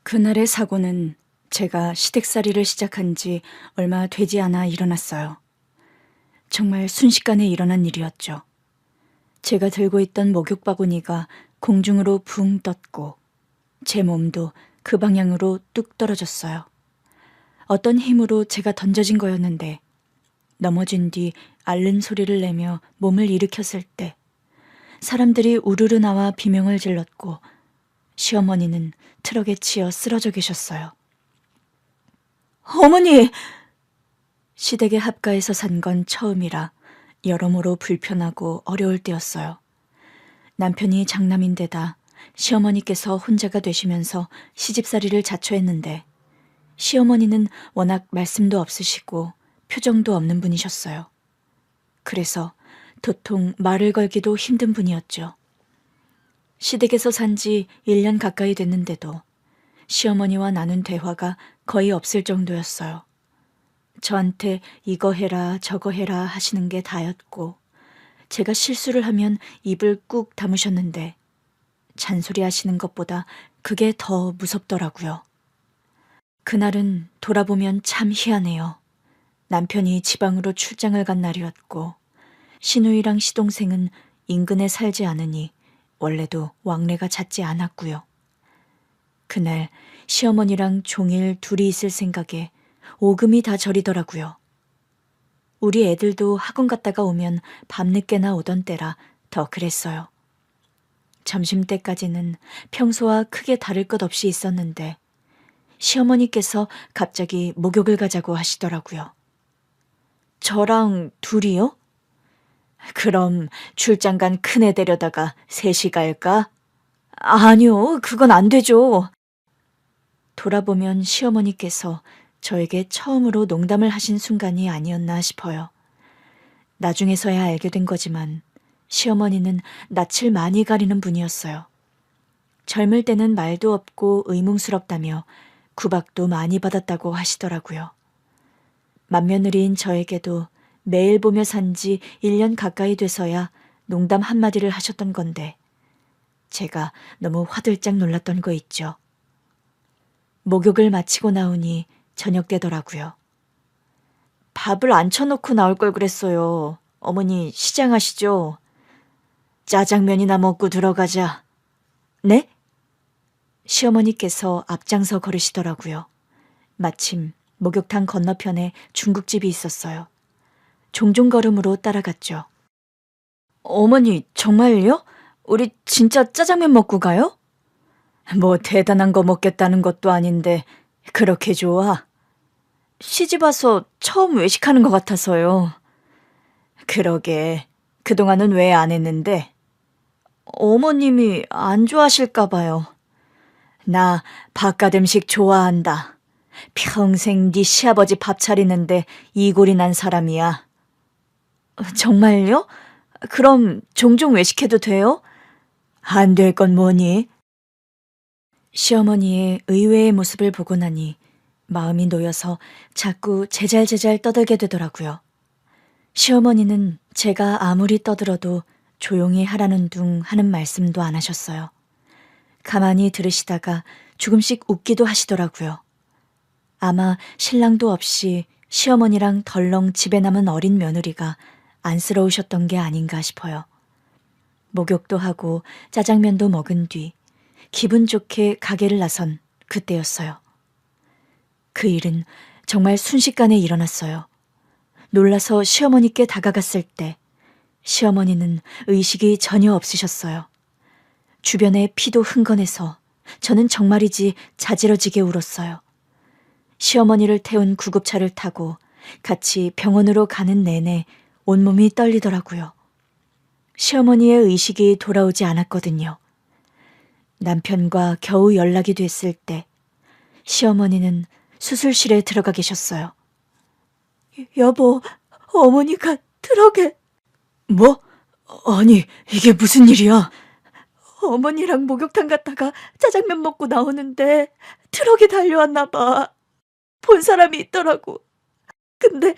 그날의 사고는 제가 시댁살이를 시작한 지 얼마 되지 않아 일어났어요. 정말 순식간에 일어난 일이었죠. 제가 들고 있던 목욕바구니가 공중으로 붕 떴고 제 몸도 그 방향으로 뚝 떨어졌어요. 어떤 힘으로 제가 던져진 거였는데 넘어진 뒤 앓는 소리를 내며 몸을 일으켰을 때 사람들이 우르르 나와 비명을 질렀고 시어머니는 트럭에 치여 쓰러져 계셨어요. 어머니! 시댁의 합가에서 산 건 처음이라 여러모로 불편하고 어려울 때였어요. 남편이 장남인데다 시어머니께서 혼자가 되시면서 시집살이를 자초했는데 시어머니는 워낙 말씀도 없으시고 표정도 없는 분이셨어요. 그래서 도통 말을 걸기도 힘든 분이었죠. 시댁에서 산 지 1년 가까이 됐는데도 시어머니와 나눈 대화가 거의 없을 정도였어요. 저한테 이거 해라 저거 해라 하시는 게 다였고 제가 실수를 하면 입을 꾹 다무셨는데 잔소리 하시는 것보다 그게 더 무섭더라고요. 그날은 돌아보면 참 희한해요. 남편이 지방으로 출장을 간 날이었고 시누이랑 시동생은 인근에 살지 않으니 원래도 왕래가 잦지 않았고요. 그날 시어머니랑 종일 둘이 있을 생각에 오금이 다 저리더라고요. 우리 애들도 학원 갔다가 오면 밤늦게나 오던 때라 더 그랬어요. 점심때까지는 평소와 크게 다를 것 없이 있었는데 시어머니께서 갑자기 목욕을 가자고 하시더라고요. 저랑 둘이요? 그럼 출장 간 큰애 데려다가 셋이 갈까? 아니요, 그건 안 되죠. 돌아보면 시어머니께서 저에게 처음으로 농담을 하신 순간이 아니었나 싶어요. 나중에서야 알게 된 거지만 시어머니는 낯을 많이 가리는 분이었어요. 젊을 때는 말도 없고 의문스럽다며 구박도 많이 받았다고 하시더라고요. 맏며느리인 저에게도 매일 보며 산 지 1년 가까이 돼서야 농담 한마디를 하셨던 건데 제가 너무 화들짝 놀랐던 거 있죠. 목욕을 마치고 나오니 저녁 되더라고요. 밥을 안 쳐놓고 나올 걸 그랬어요. 어머니 시장하시죠? 짜장면이나 먹고 들어가자. 네? 시어머니께서 앞장서 걸으시더라고요. 마침 목욕탕 건너편에 중국집이 있었어요. 종종 걸음으로 따라갔죠. 어머니 정말요? 우리 진짜 짜장면 먹고 가요? 뭐 대단한 거 먹겠다는 것도 아닌데 그렇게 좋아? 시집 와서 처음 외식하는 것 같아서요. 그러게, 그동안은 왜 안 했는데? 어머님이 안 좋아하실까 봐요. 나 바깥 음식 좋아한다. 평생 네 시아버지 밥 차리는데 이골이 난 사람이야. 정말요? 그럼 종종 외식해도 돼요? 안 될 건 뭐니? 시어머니의 의외의 모습을 보고 나니 마음이 놓여서 자꾸 제잘제잘 떠들게 되더라고요. 시어머니는 제가 아무리 떠들어도 조용히 하라는 둥 하는 말씀도 안 하셨어요. 가만히 들으시다가 조금씩 웃기도 하시더라고요. 아마 신랑도 없이 시어머니랑 덜렁 집에 남은 어린 며느리가 안쓰러우셨던 게 아닌가 싶어요. 목욕도 하고 짜장면도 먹은 뒤 기분 좋게 가게를 나선 그때였어요. 그 일은 정말 순식간에 일어났어요. 놀라서 시어머니께 다가갔을 때 시어머니는 의식이 전혀 없으셨어요. 주변에 피도 흥건해서 저는 정말이지 자지러지게 울었어요. 시어머니를 태운 구급차를 타고 같이 병원으로 가는 내내 온몸이 떨리더라고요. 시어머니의 의식이 돌아오지 않았거든요. 남편과 겨우 연락이 됐을 때 시어머니는 수술실에 들어가 계셨어요. 여보, 어머니가 트럭에... 뭐? 아니, 이게 무슨 일이야? 어머니랑 목욕탕 갔다가 짜장면 먹고 나오는데 트럭이 달려왔나 봐. 본 사람이 있더라고. 근데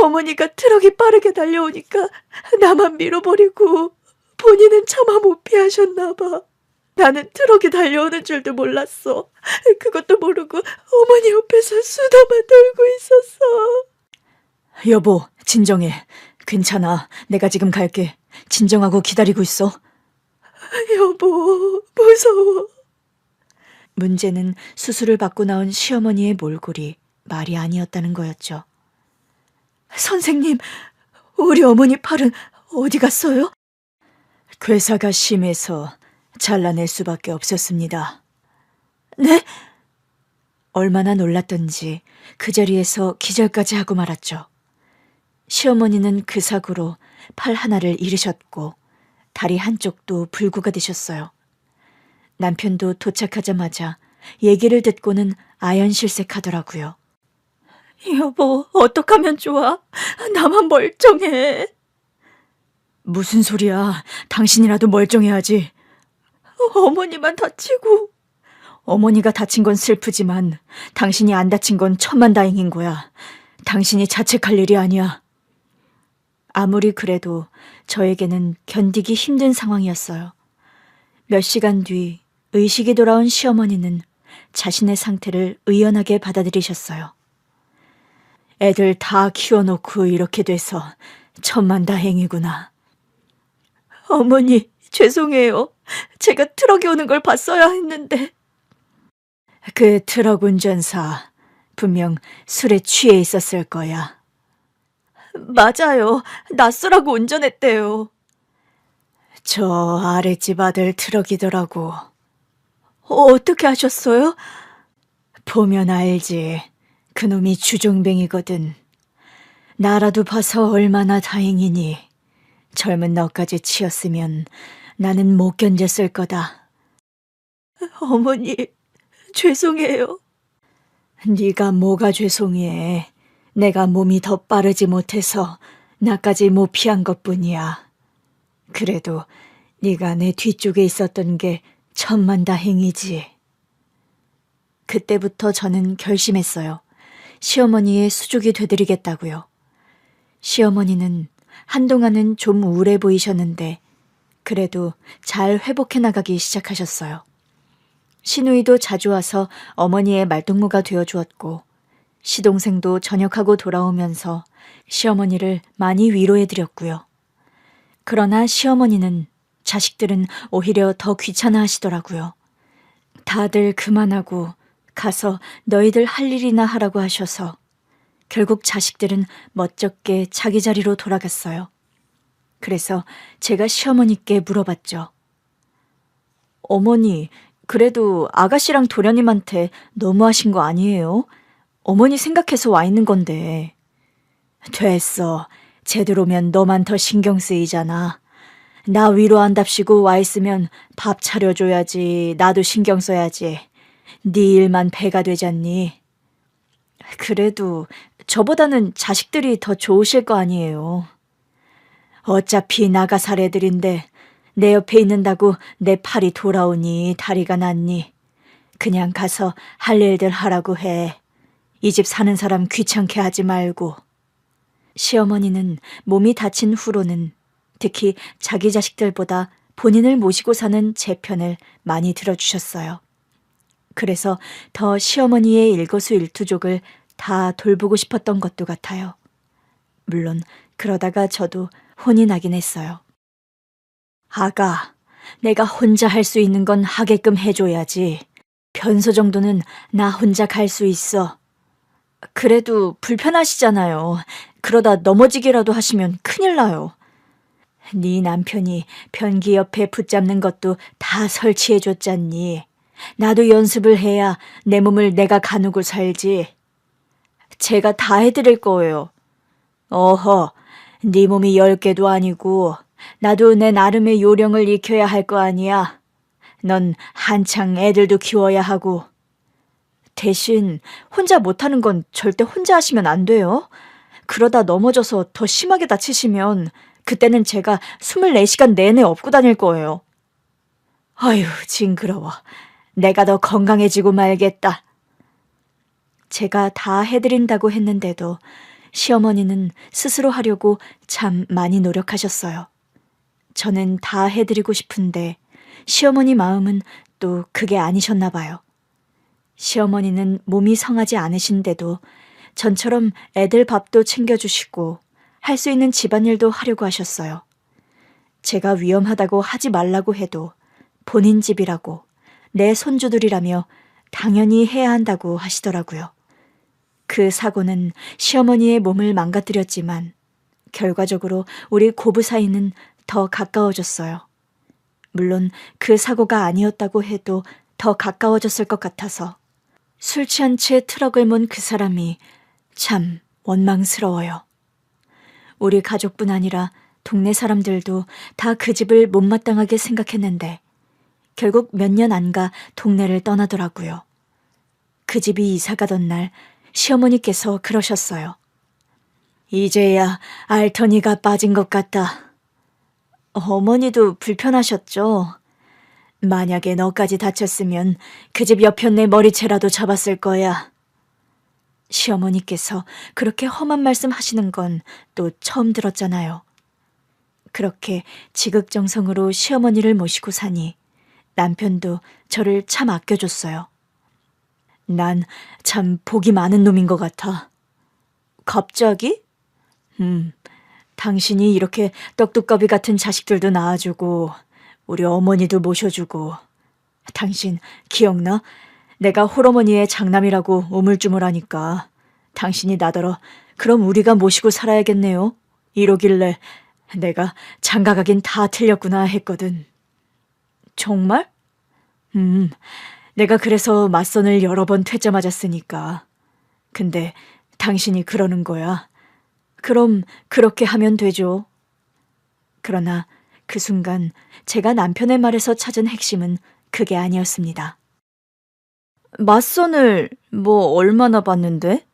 어머니가 트럭이 빠르게 달려오니까 나만 밀어버리고 본인은 차마 못 피하셨나 봐. 나는 트럭이 달려오는 줄도 몰랐어. 그것도 모르고 어머니 옆에서 수다만 떨고 있었어. 여보, 진정해. 괜찮아. 내가 지금 갈게. 진정하고 기다리고 있어. 여보, 무서워. 문제는 수술을 받고 나온 시어머니의 몰골이 말이 아니었다는 거였죠. 선생님, 우리 어머니 팔은 어디 갔어요? 괴사가 심해서 잘라낼 수밖에 없었습니다. 네? 얼마나 놀랐던지 그 자리에서 기절까지 하고 말았죠. 시어머니는 그 사고로 팔 하나를 잃으셨고 다리 한쪽도 불구가 되셨어요. 남편도 도착하자마자 얘기를 듣고는 아연실색하더라고요. 여보, 어떡하면 좋아? 나만 멀쩡해. 무슨 소리야. 당신이라도 멀쩡해야지. 어머니만 다치고. 어머니가 다친 건 슬프지만 당신이 안 다친 건 천만다행인 거야. 당신이 자책할 일이 아니야. 아무리 그래도 저에게는 견디기 힘든 상황이었어요. 몇 시간 뒤 의식이 돌아온 시어머니는 자신의 상태를 의연하게 받아들이셨어요. 애들 다 키워놓고 이렇게 돼서 천만다행이구나. 어머니, 죄송해요. 제가 트럭이 오는 걸 봤어야 했는데. 그 트럭 운전사 분명 술에 취해 있었을 거야. 맞아요. 낯설하고 운전했대요. 저 아랫집 아들 트럭이더라고. 어떻게 하셨어요? 보면 알지. 그놈이 주종뱅이거든. 나라도 봐서 얼마나 다행이니. 젊은 너까지 치였으면 나는 못 견뎠을 거다. 어머니, 죄송해요. 네가 뭐가 죄송해. 내가 몸이 더 빠르지 못해서 나까지 못 피한 것뿐이야. 그래도 네가 내 뒤쪽에 있었던 게 천만다행이지. 그때부터 저는 결심했어요. 시어머니의 수족이 되드리겠다고요. 시어머니는 한동안은 좀 우울해 보이셨는데 그래도 잘 회복해 나가기 시작하셨어요. 시누이도 자주 와서 어머니의 말동무가 되어주었고 시동생도 전역하고 돌아오면서 시어머니를 많이 위로해드렸고요. 그러나 시어머니는 자식들은 오히려 더 귀찮아 하시더라고요. 다들 그만하고 가서 너희들 할 일이나 하라고 하셔서 결국 자식들은 멋쩍게 자기 자리로 돌아갔어요. 그래서 제가 시어머니께 물어봤죠. 어머니, 그래도 아가씨랑 도련님한테 너무하신 거 아니에요? 어머니 생각해서 와 있는 건데. 됐어. 제대로면 너만 더 신경 쓰이잖아. 나 위로한답시고 와 있으면 밥 차려줘야지. 나도 신경 써야지. 네 일만 배가 되잖니. 그래도 저보다는 자식들이 더 좋으실 거 아니에요. 어차피 나가 살애들인데 내 옆에 있는다고 내 팔이 돌아오니 다리가 낫니. 그냥 가서 할 일들 하라고 해. 이 집 사는 사람 귀찮게 하지 말고. 시어머니는 몸이 다친 후로는 특히 자기 자식들보다 본인을 모시고 사는 제 편을 많이 들어주셨어요. 그래서 더 시어머니의 일거수일투족을 다 돌보고 싶었던 것도 같아요. 물론 그러다가 저도 혼이 나긴 했어요. 아가, 내가 혼자 할 수 있는 건 하게끔 해줘야지. 변소 정도는 나 혼자 갈 수 있어. 그래도 불편하시잖아요. 그러다 넘어지기라도 하시면 큰일 나요. 네 남편이 변기 옆에 붙잡는 것도 다 설치해줬잖니. 나도 연습을 해야 내 몸을 내가 가누고 살지. 제가 다 해드릴 거예요. 어허, 네 몸이 10개도 아니고 나도 내 나름의 요령을 익혀야 할 거 아니야. 넌 한창 애들도 키워야 하고. 대신 혼자 못하는 건 절대 혼자 하시면 안 돼요. 그러다 넘어져서 더 심하게 다치시면 그때는 제가 24시간 내내 업고 다닐 거예요. 아유, 징그러워. 내가 더 건강해지고 말겠다. 제가 다 해드린다고 했는데도 시어머니는 스스로 하려고 참 많이 노력하셨어요. 저는 다 해드리고 싶은데 시어머니 마음은 또 그게 아니셨나 봐요. 시어머니는 몸이 성하지 않으신데도 전처럼 애들 밥도 챙겨주시고 할 수 있는 집안일도 하려고 하셨어요. 제가 위험하다고 하지 말라고 해도 본인 집이라고 내 손주들이라며 당연히 해야 한다고 하시더라고요. 그 사고는 시어머니의 몸을 망가뜨렸지만 결과적으로 우리 고부 사이는 더 가까워졌어요. 물론 그 사고가 아니었다고 해도 더 가까워졌을 것 같아서 술 취한 채 트럭을 몬 그 사람이 참 원망스러워요. 우리 가족뿐 아니라 동네 사람들도 다 그 집을 못마땅하게 생각했는데 결국 몇 년 안 가 동네를 떠나더라고요. 그 집이 이사 가던 날 시어머니께서 그러셨어요. 이제야 알터니가 빠진 것 같다. 어머니도 불편하셨죠? 만약에 너까지 다쳤으면 그 집 옆편네 머리채라도 잡았을 거야. 시어머니께서 그렇게 험한 말씀 하시는 건 또 처음 들었잖아요. 그렇게 지극정성으로 시어머니를 모시고 사니 남편도 저를 참 아껴줬어요. 난 참 복이 많은 놈인 것 같아. 갑자기? 당신이 이렇게 떡두꺼비 같은 자식들도 낳아주고 우리 어머니도 모셔주고 당신 기억나? 내가 홀어머니의 장남이라고 우물쭈물하니까 당신이 나더러 그럼 우리가 모시고 살아야겠네요. 이러길래 내가 장가가긴 다 틀렸구나 했거든. 정말? 내가 그래서 맞선을 여러 번 퇴짜 맞았으니까. 근데 당신이 그러는 거야. 그럼 그렇게 하면 되죠. 그러나 그 순간 제가 남편의 말에서 찾은 핵심은 그게 아니었습니다. 맞선을 얼마나 봤는데?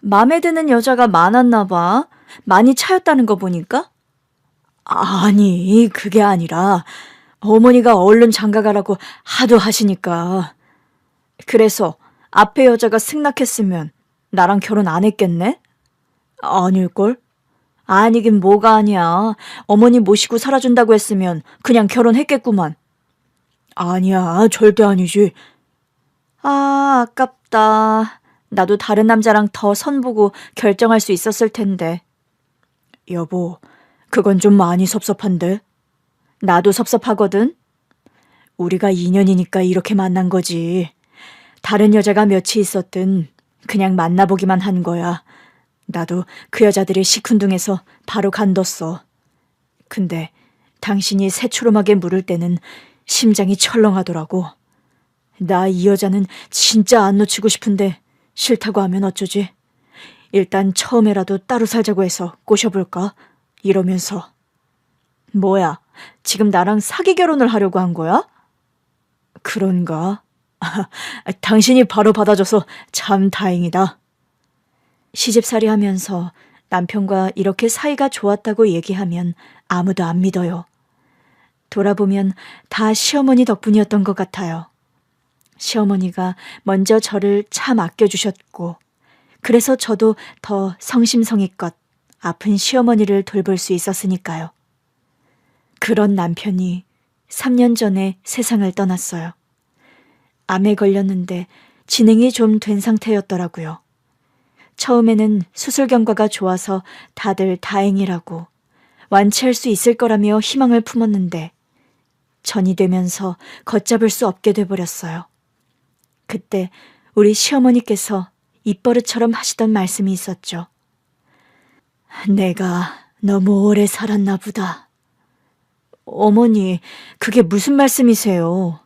맘에 드는 여자가 많았나 봐. 많이 차였다는 거 보니까? 아니, 그게 아니라 어머니가 얼른 장가가라고 하도 하시니까. 그래서 앞에 여자가 승낙했으면 나랑 결혼 안 했겠네? 아닐걸? 아니긴 뭐가 아니야. 어머니 모시고 살아준다고 했으면 그냥 결혼했겠구만. 아니야, 절대 아니지. 아, 아깝다. 나도 다른 남자랑 더 선보고 결정할 수 있었을 텐데. 여보, 그건 좀 많이 섭섭한데? 나도 섭섭하거든? 우리가 인연이니까 이렇게 만난 거지. 다른 여자가 며칠 있었든 그냥 만나보기만 한 거야. 나도 그 여자들이 시큰둥해서 바로 간뒀어. 근데 당신이 새초롬하게 물을 때는 심장이 철렁하더라고. 나 이 여자는 진짜 안 놓치고 싶은데 싫다고 하면 어쩌지? 일단 처음에라도 따로 살자고 해서 꼬셔볼까? 이러면서. 뭐야, 지금 나랑 사기 결혼을 하려고 한 거야? 그런가? 당신이 바로 받아줘서 참 다행이다. 시집살이 하면서 남편과 이렇게 사이가 좋았다고 얘기하면 아무도 안 믿어요. 돌아보면 다 시어머니 덕분이었던 것 같아요. 시어머니가 먼저 저를 참 아껴주셨고 그래서 저도 더 성심성의껏 아픈 시어머니를 돌볼 수 있었으니까요. 그런 남편이 3년 전에 세상을 떠났어요. 암에 걸렸는데 진행이 좀 된 상태였더라고요. 처음에는 수술 경과가 좋아서 다들 다행이라고 완치할 수 있을 거라며 희망을 품었는데 전이 되면서 걷잡을 수 없게 돼버렸어요. 그때 우리 시어머니께서 입버릇처럼 하시던 말씀이 있었죠. 내가 너무 오래 살았나 보다. 어머니, 그게 무슨 말씀이세요?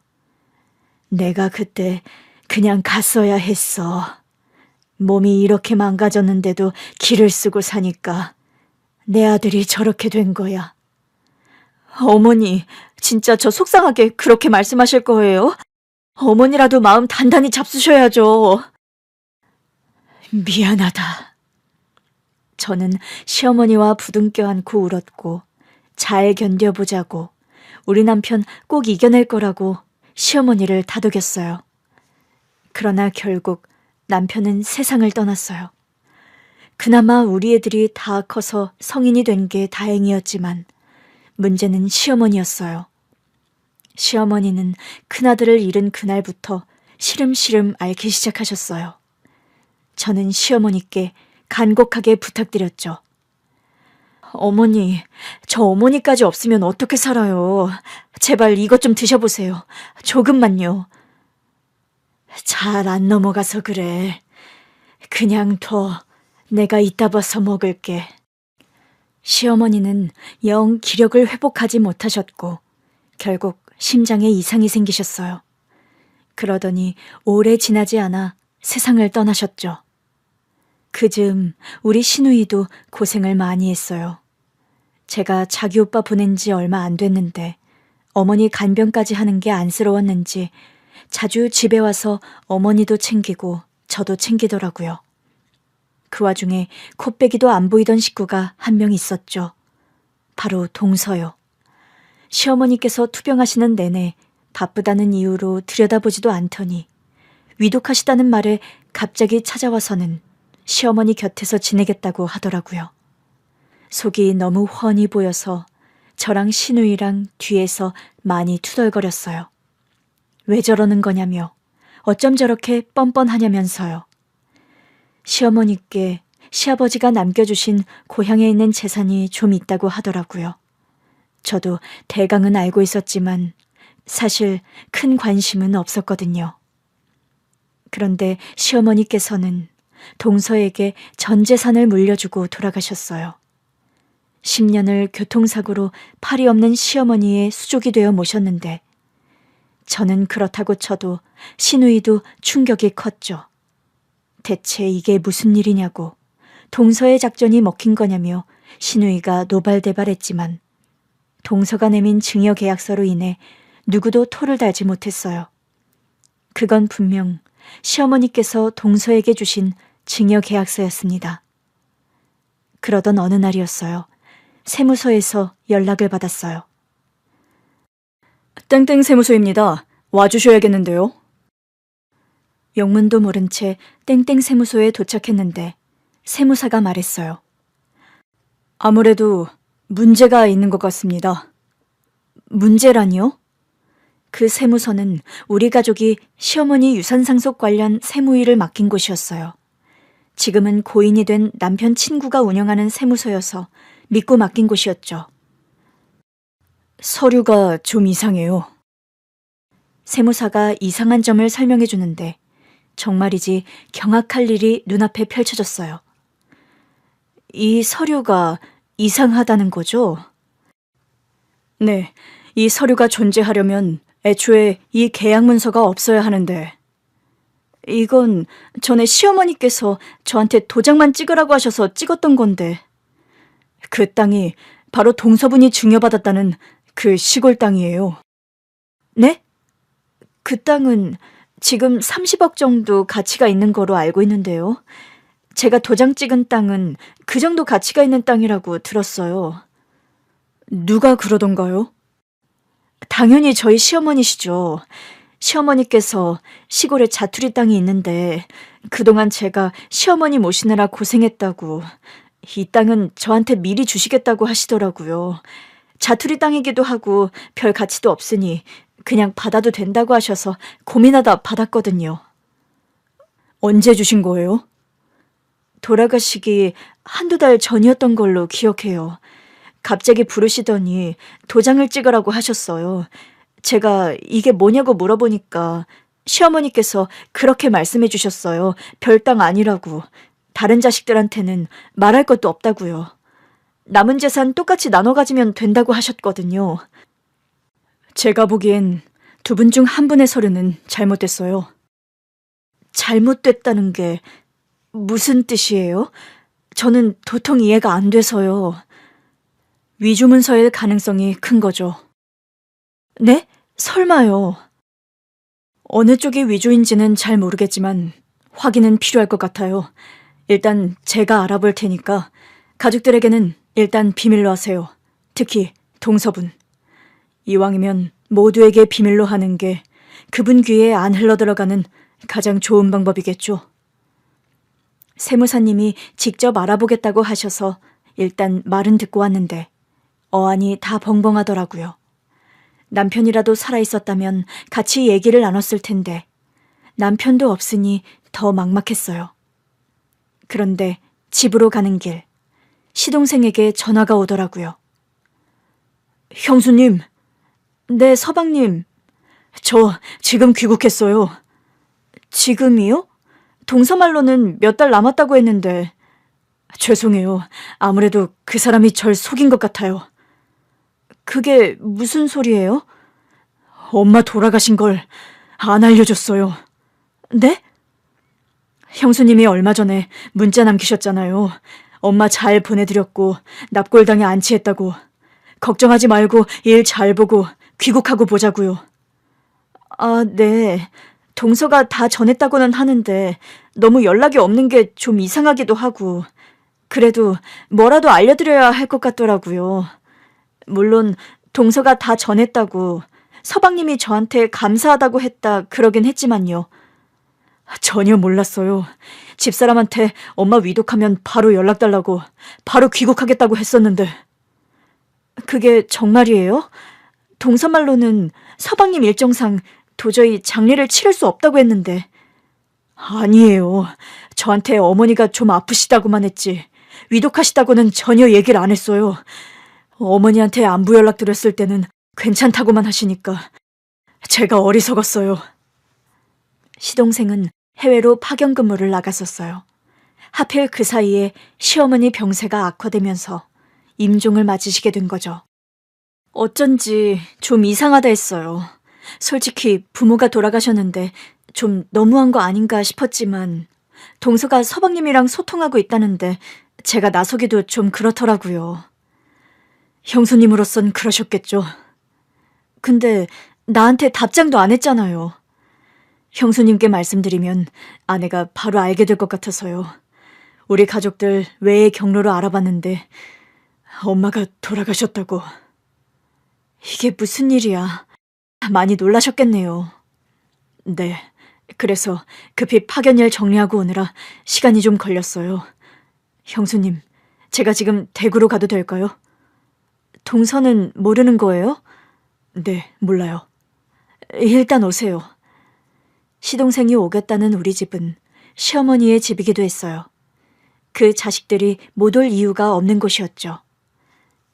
내가 그때 그냥 갔어야 했어. 몸이 이렇게 망가졌는데도 기를 쓰고 사니까 내 아들이 저렇게 된 거야. 어머니, 진짜 저 속상하게 그렇게 말씀하실 거예요? 어머니라도 마음 단단히 잡수셔야죠. 미안하다. 저는 시어머니와 부둥켜 안고 울었고 잘 견뎌보자고 우리 남편 꼭 이겨낼 거라고 시어머니를 다독였어요. 그러나 결국 남편은 세상을 떠났어요. 그나마 우리 애들이 다 커서 성인이 된 게 다행이었지만 문제는 시어머니였어요. 시어머니는 큰아들을 잃은 그날부터 시름시름 앓기 시작하셨어요. 저는 시어머니께 간곡하게 부탁드렸죠. 어머니, 저 어머니까지 없으면 어떻게 살아요? 제발 이것 좀 드셔보세요. 조금만요. 잘 안 넘어가서 그래. 그냥 둬. 내가 이따 봐서 먹을게. 시어머니는 영 기력을 회복하지 못하셨고 결국 심장에 이상이 생기셨어요. 그러더니 오래 지나지 않아 세상을 떠나셨죠. 그즈음 우리 시누이도 고생을 많이 했어요. 제가 자기 오빠 보낸 지 얼마 안 됐는데 어머니 간병까지 하는 게 안쓰러웠는지 자주 집에 와서 어머니도 챙기고 저도 챙기더라고요. 그 와중에 코빼기도 안 보이던 식구가 한 명 있었죠. 바로 동서요. 시어머니께서 투병하시는 내내 바쁘다는 이유로 들여다보지도 않더니 위독하시다는 말에 갑자기 찾아와서는 시어머니 곁에서 지내겠다고 하더라고요. 속이 너무 훤히 보여서 저랑 시누이랑 뒤에서 많이 투덜거렸어요. 왜 저러는 거냐며 어쩜 저렇게 뻔뻔하냐면서요. 시어머니께 시아버지가 남겨주신 고향에 있는 재산이 좀 있다고 하더라고요. 저도 대강은 알고 있었지만 사실 큰 관심은 없었거든요. 그런데 시어머니께서는 동서에게 전 재산을 물려주고 돌아가셨어요. 10년을 교통사고로 팔이 없는 시어머니의 수족이 되어 모셨는데 저는 그렇다고 쳐도 시누이도 충격이 컸죠. 대체 이게 무슨 일이냐고 동서의 작전이 먹힌 거냐며 시누이가 노발대발했지만 동서가 내민 증여계약서로 인해 누구도 토를 달지 못했어요. 그건 분명 시어머니께서 동서에게 주신 증여계약서였습니다. 그러던 어느 날이었어요. 세무서에서 연락을 받았어요. 땡땡 세무소입니다. 와주셔야겠는데요. 영문도 모른 채 땡땡 세무소에 도착했는데 세무사가 말했어요. 아무래도 문제가 있는 것 같습니다. 문제라니요? 그 세무서는 우리 가족이 시어머니 유산상속 관련 세무일을 맡긴 곳이었어요. 지금은 고인이 된 남편 친구가 운영하는 세무서여서 믿고 맡긴 곳이었죠. 서류가 좀 이상해요. 세무사가 이상한 점을 설명해 주는데 정말이지 경악할 일이 눈앞에 펼쳐졌어요. 이 서류가 이상하다는 거죠? 네, 이 서류가 존재하려면 애초에 이 계약 문서가 없어야 하는데 이건 전에 시어머니께서 저한테 도장만 찍으라고 하셔서 찍었던 건데 그 땅이 바로 동서분이 증여받았다는 그 시골 땅이에요. 네? 그 땅은 지금 30억 정도 가치가 있는 거로 알고 있는데요. 제가 도장 찍은 땅은 그 정도 가치가 있는 땅이라고 들었어요. 누가 그러던가요? 당연히 저희 시어머니시죠. 시어머니께서 시골에 자투리 땅이 있는데 그동안 제가 시어머니 모시느라 고생했다고 이 땅은 저한테 미리 주시겠다고 하시더라고요. 자투리 땅이기도 하고 별 가치도 없으니 그냥 받아도 된다고 하셔서 고민하다 받았거든요. 언제 주신 거예요? 돌아가시기 한두 달 전이었던 걸로 기억해요. 갑자기 부르시더니 도장을 찍으라고 하셨어요. 제가 이게 뭐냐고 물어보니까 시어머니께서 그렇게 말씀해 주셨어요. 별 땅 아니라고. 다른 자식들한테는 말할 것도 없다고요. 남은 재산 똑같이 나눠 가지면 된다고 하셨거든요. 제가 보기엔 두 분 중 한 분의 서류는 잘못됐어요. 잘못됐다는 게 무슨 뜻이에요? 저는 도통 이해가 안 돼서요. 위조 문서일 가능성이 큰 거죠. 네? 설마요. 어느 쪽이 위조인지는 잘 모르겠지만 확인은 필요할 것 같아요. 일단 제가 알아볼 테니까 가족들에게는 일단 비밀로 하세요. 특히 동서분. 이왕이면 모두에게 비밀로 하는 게 그분 귀에 안 흘러들어가는 가장 좋은 방법이겠죠. 세무사님이 직접 알아보겠다고 하셔서 일단 말은 듣고 왔는데 어안이 다 벙벙하더라고요. 남편이라도 살아있었다면 같이 얘기를 나눴을 텐데 남편도 없으니 더 막막했어요. 그런데 집으로 가는 길, 시동생에게 전화가 오더라고요. 형수님, 네, 서방님. 저 지금 귀국했어요. 지금이요? 동서말로는 몇 달 남았다고 했는데. 죄송해요. 아무래도 그 사람이 절 속인 것 같아요. 그게 무슨 소리예요? 엄마 돌아가신 걸 안 알려줬어요. 네? 형수님이 얼마 전에 문자 남기셨잖아요. 엄마 잘 보내드렸고 납골당에 안치했다고. 걱정하지 말고 일 잘 보고 귀국하고 보자고요. 아, 네. 동서가 다 전했다고는 하는데 너무 연락이 없는 게 좀 이상하기도 하고 그래도 뭐라도 알려드려야 할 것 같더라고요. 물론 동서가 다 전했다고 서방님이 저한테 감사하다고 했다 그러긴 했지만요. 전혀 몰랐어요. 집사람한테 엄마 위독하면 바로 연락 달라고 바로 귀국하겠다고 했었는데. 그게 정말이에요? 동서말로는 서방님 일정상 도저히 장례를 치를 수 없다고 했는데. 아니에요. 저한테 어머니가 좀 아프시다고만 했지 위독하시다고는 전혀 얘기를 안 했어요. 어머니한테 안부 연락 드렸을 때는 괜찮다고만 하시니까 제가 어리석었어요. 시동생은 해외로 파견 근무를 나갔었어요. 하필 그 사이에 시어머니 병세가 악화되면서 임종을 맞으시게 된 거죠. 어쩐지 좀 이상하다 했어요. 솔직히 부모가 돌아가셨는데 좀 너무한 거 아닌가 싶었지만 동서가 서방님이랑 소통하고 있다는데 제가 나서기도 좀 그렇더라고요. 형수님으로선 그러셨겠죠. 근데 나한테 답장도 안 했잖아요. 형수님께 말씀드리면 아내가 바로 알게 될 것 같아서요. 우리 가족들 외의 경로로 알아봤는데 엄마가 돌아가셨다고. 이게 무슨 일이야. 많이 놀라셨겠네요. 네, 그래서 급히 파견일 정리하고 오느라 시간이 좀 걸렸어요. 형수님, 제가 지금 대구로 가도 될까요? 동서는 모르는 거예요? 네, 몰라요. 일단 오세요. 시동생이 오겠다는 우리 집은 시어머니의 집이기도 했어요. 그 자식들이 못 올 이유가 없는 곳이었죠.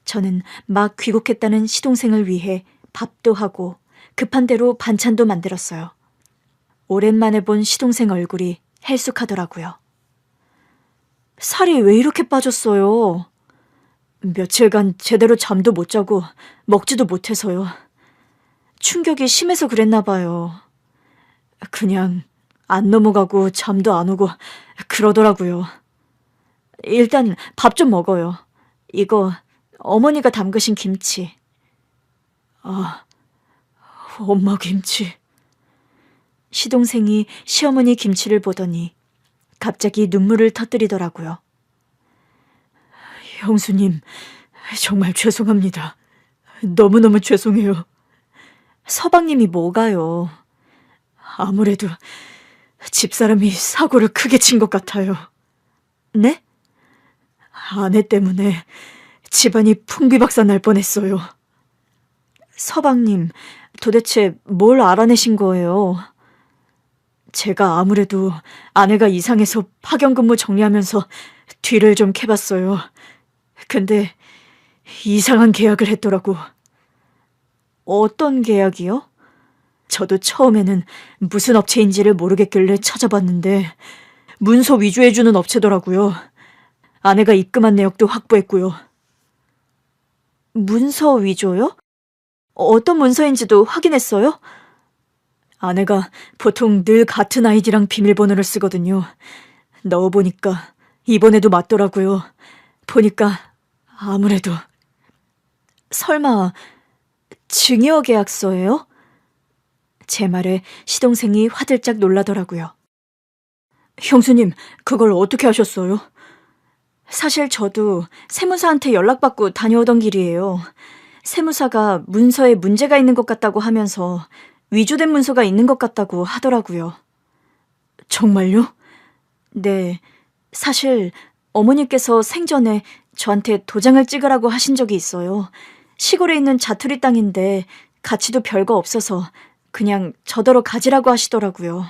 저는 막 귀국했다는 시동생을 위해 밥도 하고 급한 대로 반찬도 만들었어요. 오랜만에 본 시동생 얼굴이 헬쑥하더라고요. 살이 왜 이렇게 빠졌어요? 며칠간 제대로 잠도 못 자고 먹지도 못해서요. 충격이 심해서 그랬나 봐요. 그냥 안 넘어가고 잠도 안 오고 그러더라고요. 일단 밥 좀 먹어요. 이거 어머니가 담그신 김치. 아, 엄마 김치. 시동생이 시어머니 김치를 보더니 갑자기 눈물을 터뜨리더라고요. 형수님, 정말 죄송합니다. 너무너무 죄송해요. 서방님이 뭐가요? 아무래도 집사람이 사고를 크게 친 것 같아요. 네? 아내 때문에 집안이 풍비박산 날 뻔했어요. 서방님, 도대체 뭘 알아내신 거예요? 제가 아무래도 아내가 이상해서 파견 근무 정리하면서 뒤를 좀 캐봤어요. 근데 이상한 계약을 했더라고. 어떤 계약이요? 저도 처음에는 무슨 업체인지를 모르겠길래 찾아봤는데 문서 위조해주는 업체더라고요. 아내가 입금한 내역도 확보했고요. 문서 위조요? 어떤 문서인지도 확인했어요? 아내가 보통 늘 같은 아이디랑 비밀번호를 쓰거든요. 넣어보니까 이번에도 맞더라고요. 보니까 아무래도. 설마 증여 계약서예요? 제 말에 시동생이 화들짝 놀라더라고요. 형수님, 그걸 어떻게 하셨어요? 사실 저도 세무사한테 연락받고 다녀오던 길이에요. 세무사가 문서에 문제가 있는 것 같다고 하면서 위조된 문서가 있는 것 같다고 하더라고요. 정말요? 네, 사실 어머니께서 생전에 저한테 도장을 찍으라고 하신 적이 있어요. 시골에 있는 자투리 땅인데 가치도 별거 없어서 그냥 저더러 가지라고 하시더라고요.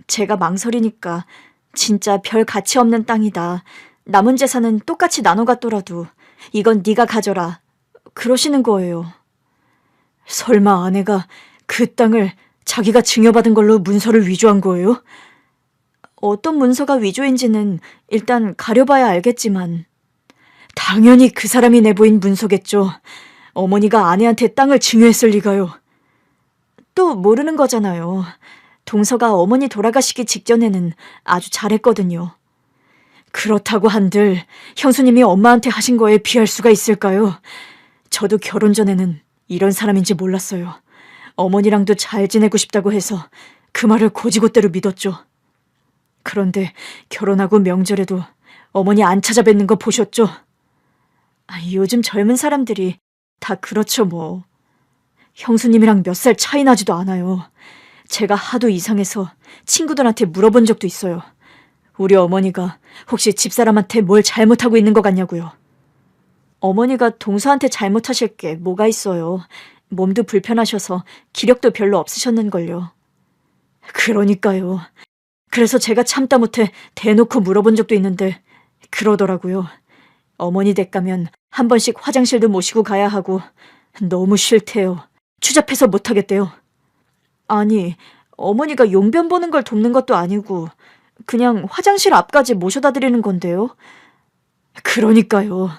제가 망설이니까 진짜 별 가치 없는 땅이다. 남은 재산은 똑같이 나눠 갖더라도 이건 네가 가져라. 그러시는 거예요. 설마 아내가 그 땅을 자기가 증여받은 걸로 문서를 위조한 거예요? 어떤 문서가 위조인지는 일단 가려봐야 알겠지만 당연히 그 사람이 내보인 문서겠죠. 어머니가 아내한테 땅을 증여했을 리가요. 또 모르는 거잖아요. 동서가 어머니 돌아가시기 직전에는 아주 잘했거든요. 그렇다고 한들 형수님이 엄마한테 하신 거에 비할 수가 있을까요? 저도 결혼 전에는 이런 사람인지 몰랐어요. 어머니랑도 잘 지내고 싶다고 해서 그 말을 곧이곧대로 믿었죠. 그런데 결혼하고 명절에도 어머니 안 찾아뵙는 거 보셨죠? 요즘 젊은 사람들이 다 그렇죠 뭐. 형수님이랑 몇 살 차이 나지도 않아요. 제가 하도 이상해서 친구들한테 물어본 적도 있어요. 우리 어머니가 혹시 집사람한테 뭘 잘못하고 있는 것 같냐고요. 어머니가 동서한테 잘못하실 게 뭐가 있어요. 몸도 불편하셔서 기력도 별로 없으셨는걸요. 그러니까요. 그래서 제가 참다 못해 대놓고 물어본 적도 있는데 그러더라고요. 어머니 댁 가면 한 번씩 화장실도 모시고 가야 하고 너무 싫대요. 추잡해서 못하겠대요. 아니, 어머니가 용변 보는 걸 돕는 것도 아니고 그냥 화장실 앞까지 모셔다 드리는 건데요. 그러니까요.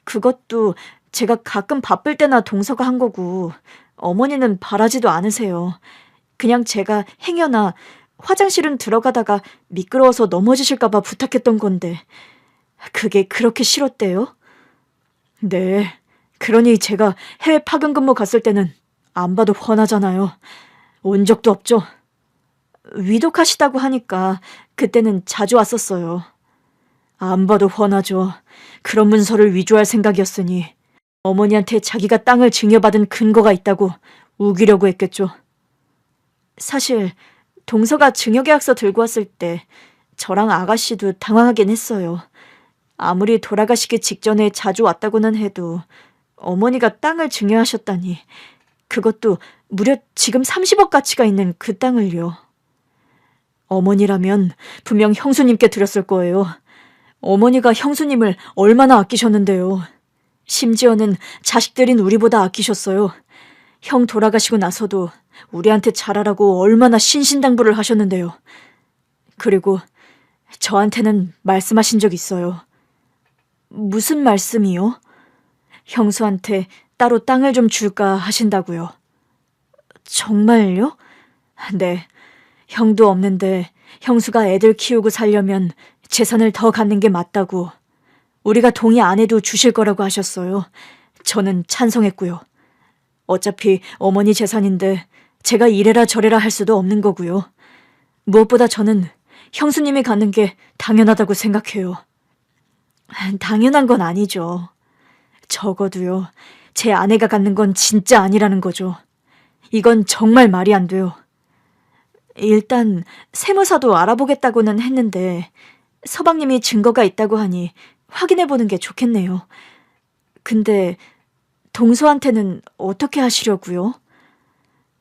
그것도 제가 가끔 바쁠 때나 동서가 한 거고 어머니는 바라지도 않으세요. 그냥 제가 행여나 화장실은 들어가다가 미끄러워서 넘어지실까 봐 부탁했던 건데 그게 그렇게 싫었대요? 네, 그러니 제가 해외 파견 근무 갔을 때는 안 봐도 훤하잖아요. 온 적도 없죠. 위독하시다고 하니까 그때는 자주 왔었어요. 안 봐도 훤하죠. 그런 문서를 위조할 생각이었으니 어머니한테 자기가 땅을 증여받은 근거가 있다고 우기려고 했겠죠. 사실 동서가 증여계약서 들고 왔을 때 저랑 아가씨도 당황하긴 했어요. 아무리 돌아가시기 직전에 자주 왔다고는 해도 어머니가 땅을 증여하셨다니, 그것도 무려 지금 30억 가치가 있는 그 땅을요. 어머니라면 분명 형수님께 드렸을 거예요. 어머니가 형수님을 얼마나 아끼셨는데요. 심지어는 자식들인 우리보다 아끼셨어요. 형 돌아가시고 나서도 우리한테 잘하라고 얼마나 신신당부를 하셨는데요. 그리고 저한테는 말씀하신 적 있어요. 무슨 말씀이요? 형수한테 따로 땅을 좀 줄까 하신다고요. 정말요? 네. 형도 없는데 형수가 애들 키우고 살려면 재산을 더 갖는 게 맞다고. 우리가 동의 안 해도 주실 거라고 하셨어요. 저는 찬성했고요. 어차피 어머니 재산인데 제가 이래라 저래라 할 수도 없는 거고요. 무엇보다 저는 형수님이 갖는 게 당연하다고 생각해요. 당연한 건 아니죠. 적어도요. 제 아내가 갖는 건 진짜 아니라는 거죠. 이건 정말 말이 안 돼요. 일단 세무사도 알아보겠다고는 했는데 서방님이 증거가 있다고 하니 확인해보는 게 좋겠네요. 근데 동서한테는 어떻게 하시려고요?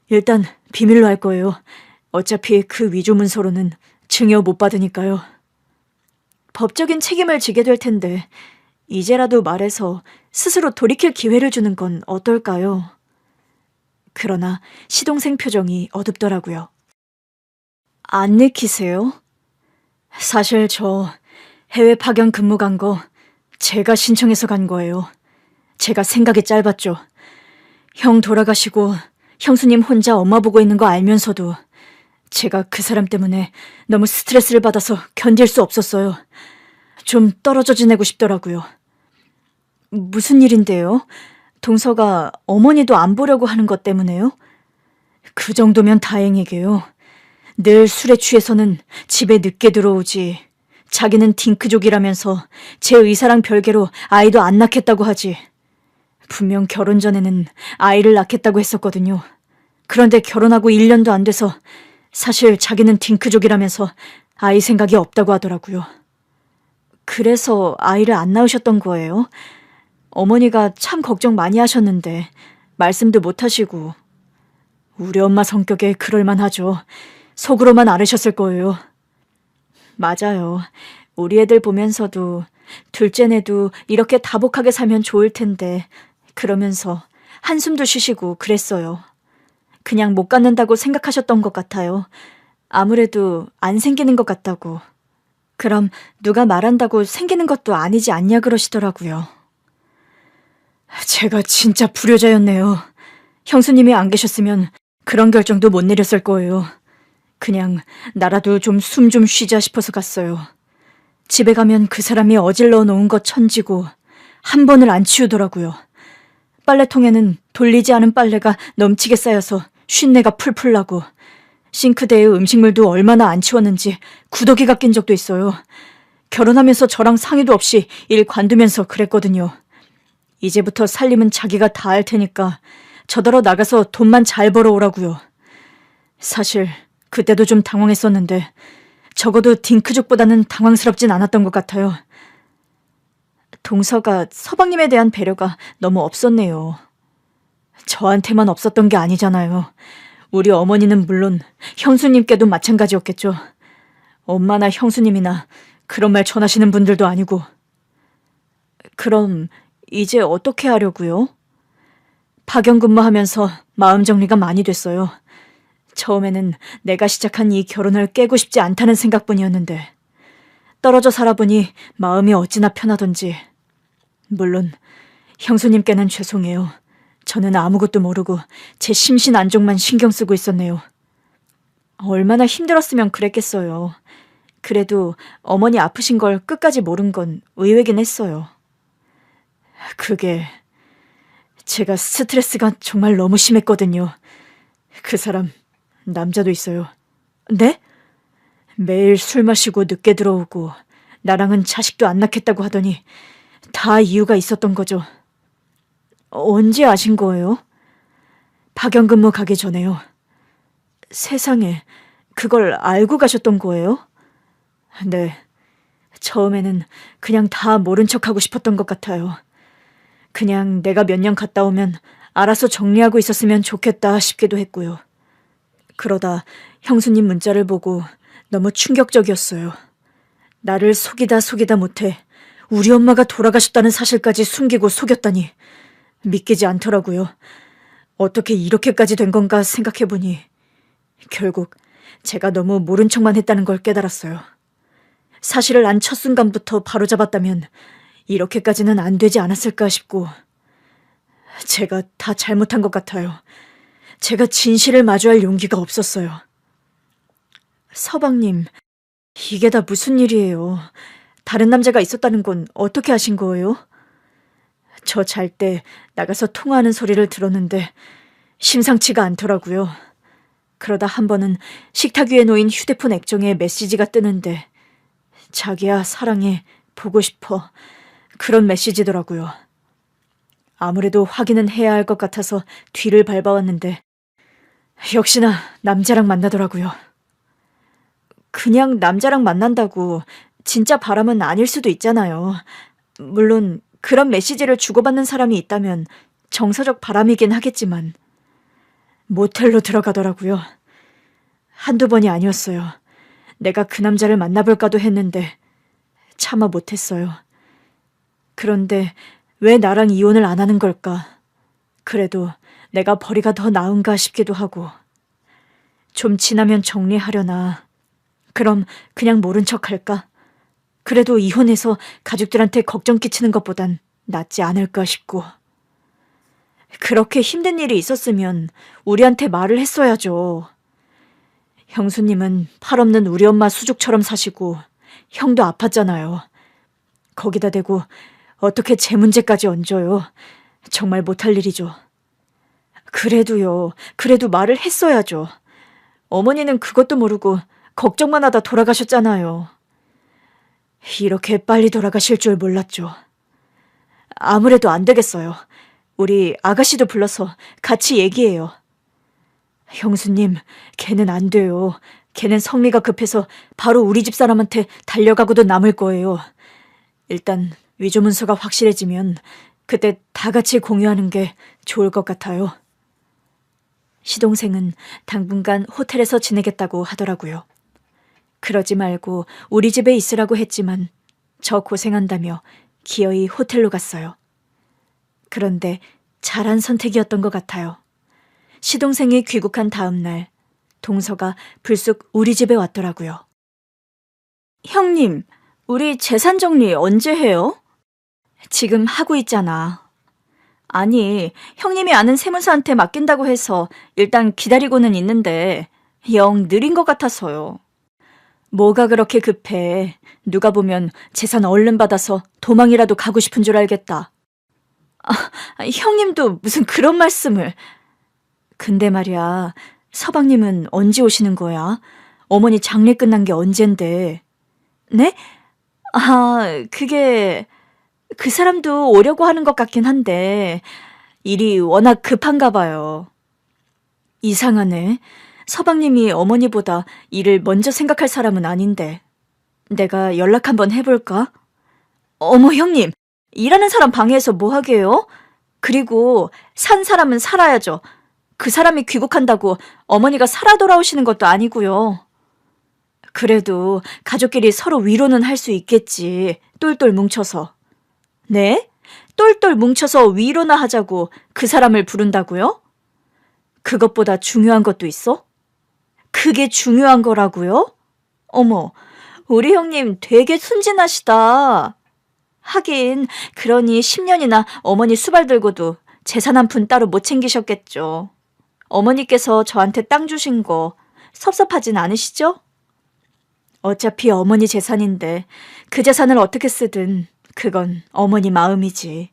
일단 비밀로 할 거예요. 어차피 그 위조 문서로는 증여 못 받으니까요. 법적인 책임을 지게 될 텐데 이제라도 말해서 스스로 돌이킬 기회를 주는 건 어떨까요? 그러나 시동생 표정이 어둡더라고요. 안 내키세요? 사실 저 해외 파견 근무 간 거 제가 신청해서 간 거예요. 제가 생각이 짧았죠. 형 돌아가시고 형수님 혼자 엄마 보고 있는 거 알면서도 제가 그 사람 때문에 너무 스트레스를 받아서 견딜 수 없었어요. 좀 떨어져 지내고 싶더라고요. 무슨 일인데요? 동서가 어머니도 안 보려고 하는 것 때문에요? 그 정도면 다행이게요. 늘 술에 취해서는 집에 늦게 들어오지. 자기는 딩크족이라면서 제 의사랑 별개로 아이도 안 낳겠다고 하지. 분명 결혼 전에는 아이를 낳겠다고 했었거든요. 그런데 결혼하고 1년도 안 돼서 사실 자기는 딩크족이라면서 아이 생각이 없다고 하더라고요. 그래서 아이를 안 낳으셨던 거예요? 어머니가 참 걱정 많이 하셨는데 말씀도 못하시고. 우리 엄마 성격에 그럴만하죠. 속으로만 앓으셨을 거예요. 맞아요. 우리 애들 보면서도 둘째네도 이렇게 다복하게 살면 좋을 텐데 그러면서 한숨도 쉬시고 그랬어요. 그냥 못 갖는다고 생각하셨던 것 같아요. 아무래도 안 생기는 것 같다고. 그럼 누가 말한다고 생기는 것도 아니지 않냐 그러시더라고요. 제가 진짜 불효자였네요. 형수님이 안 계셨으면 그런 결정도 못 내렸을 거예요. 그냥 나라도 좀 숨 좀 쉬자 싶어서 갔어요. 집에 가면 그 사람이 어질러 놓은 것 천지고 한 번을 안 치우더라고요. 빨래통에는 돌리지 않은 빨래가 넘치게 쌓여서 쉰내가 풀풀 나고 싱크대에 음식물도 얼마나 안 치웠는지 구더기가 낀 적도 있어요. 결혼하면서 저랑 상의도 없이 일 관두면서 그랬거든요. 이제부터 살림은 자기가 다 할 테니까 저더러 나가서 돈만 잘 벌어오라고요. 사실 그때도 좀 당황했었는데 적어도 딩크족보다는 당황스럽진 않았던 것 같아요. 동서가 서방님에 대한 배려가 너무 없었네요. 저한테만 없었던 게 아니잖아요. 우리 어머니는 물론 형수님께도 마찬가지였겠죠. 엄마나 형수님이나 그런 말 전하시는 분들도 아니고. 그럼 이제 어떻게 하려고요? 파견 근무하면서 마음 정리가 많이 됐어요. 처음에는 내가 시작한 이 결혼을 깨고 싶지 않다는 생각뿐이었는데 떨어져 살아보니 마음이 어찌나 편하던지. 물론 형수님께는 죄송해요. 저는 아무것도 모르고 제 심신 안정만 신경 쓰고 있었네요. 얼마나 힘들었으면 그랬겠어요. 그래도 어머니 아프신 걸 끝까지 모른 건 의외긴 했어요. 그게 제가 스트레스가 정말 너무 심했거든요. 그 사람 남자도 있어요. 네? 매일 술 마시고 늦게 들어오고 나랑은 자식도 안 낳겠다고 하더니 다 이유가 있었던 거죠. 언제 아신 거예요? 파견 근무 가기 전에요. 세상에, 그걸 알고 가셨던 거예요? 네. 처음에는 그냥 다 모른 척하고 싶었던 것 같아요. 그냥 내가 몇 년 갔다 오면 알아서 정리하고 있었으면 좋겠다 싶기도 했고요. 그러다 형수님 문자를 보고 너무 충격적이었어요. 나를 속이다 못해 우리 엄마가 돌아가셨다는 사실까지 숨기고 속였다니 믿기지 않더라고요. 어떻게 이렇게까지 된 건가 생각해보니 결국 제가 너무 모른 척만 했다는 걸 깨달았어요. 사실을 안 첫 순간부터 바로잡았다면 이렇게까지는 안 되지 않았을까 싶고 제가 다 잘못한 것 같아요. 제가 진실을 마주할 용기가 없었어요. 서방님, 이게 다 무슨 일이에요? 다른 남자가 있었다는 건 어떻게 아신 거예요? 저 잘 때 나가서 통화하는 소리를 들었는데 심상치가 않더라고요. 그러다 한 번은 식탁 위에 놓인 휴대폰 액정에 메시지가 뜨는데 자기야 사랑해 보고 싶어 그런 메시지더라고요. 아무래도 확인은 해야 할 것 같아서 뒤를 밟아왔는데 역시나 남자랑 만나더라고요. 그냥 남자랑 만난다고 진짜 바람은 아닐 수도 있잖아요. 물론 그런 메시지를 주고받는 사람이 있다면 정서적 바람이긴 하겠지만 모텔로 들어가더라고요. 한두 번이 아니었어요. 내가 그 남자를 만나볼까도 했는데 차마 못했어요. 그런데 왜 나랑 이혼을 안 하는 걸까? 그래도 내가 벌이가 더 나은가 싶기도 하고. 좀 지나면 정리하려나. 그럼 그냥 모른 척 할까? 그래도 이혼해서 가족들한테 걱정 끼치는 것보단 낫지 않을까 싶고. 그렇게 힘든 일이 있었으면 우리한테 말을 했어야죠. 형수님은 팔 없는 우리 엄마 수족처럼 사시고 형도 아팠잖아요. 거기다 대고 어떻게 제 문제까지 얹어요. 정말 못할 일이죠. 그래도 말을 했어야죠. 어머니는 그것도 모르고 걱정만 하다 돌아가셨잖아요. 이렇게 빨리 돌아가실 줄 몰랐죠. 아무래도 안 되겠어요. 우리 아가씨도 불러서 같이 얘기해요. 형수님, 걔는 안 돼요. 걔는 성미가 급해서 바로 우리 집 사람한테 달려가고도 남을 거예요. 일단 위조 문서가 확실해지면 그때 다 같이 공유하는 게 좋을 것 같아요. 시동생은 당분간 호텔에서 지내겠다고 하더라고요. 그러지 말고 우리 집에 있으라고 했지만 저 고생한다며 기어이 호텔로 갔어요. 그런데 잘한 선택이었던 것 같아요. 시동생이 귀국한 다음 날 동서가 불쑥 우리 집에 왔더라고요. 형님, 우리 재산 정리 언제 해요? 지금 하고 있잖아. 아니, 형님이 아는 세무사한테 맡긴다고 해서 일단 기다리고는 있는데 영 느린 것 같아서요. 뭐가 그렇게 급해. 누가 보면 재산 얼른 받아서 도망이라도 가고 싶은 줄 알겠다. 형님도 무슨 그런 말씀을. 근데 말이야, 서방님은 언제 오시는 거야? 어머니 장례 끝난 게 언젠데. 네? 그게 그 사람도 오려고 하는 것 같긴 한데 일이 워낙 급한가 봐요. 이상하네. 서방님이 어머니보다 일을 먼저 생각할 사람은 아닌데. 내가 연락 한번 해볼까? 어머 형님, 일하는 사람 방해해서 뭐 하게요? 그리고 산 사람은 살아야죠. 그 사람이 귀국한다고 어머니가 살아 돌아오시는 것도 아니고요. 그래도 가족끼리 서로 위로는 할 수 있겠지. 똘똘 뭉쳐서. 네? 똘똘 뭉쳐서 위로나 하자고 그 사람을 부른다고요? 그것보다 중요한 것도 있어? 그게 중요한 거라고요? 어머, 우리 형님 되게 순진하시다. 하긴 그러니 10년이나 어머니 수발 들고도 재산 한 푼 따로 못 챙기셨겠죠. 어머니께서 저한테 땅 주신 거 섭섭하진 않으시죠? 어차피 어머니 재산인데 그 재산을 어떻게 쓰든 그건 어머니 마음이지.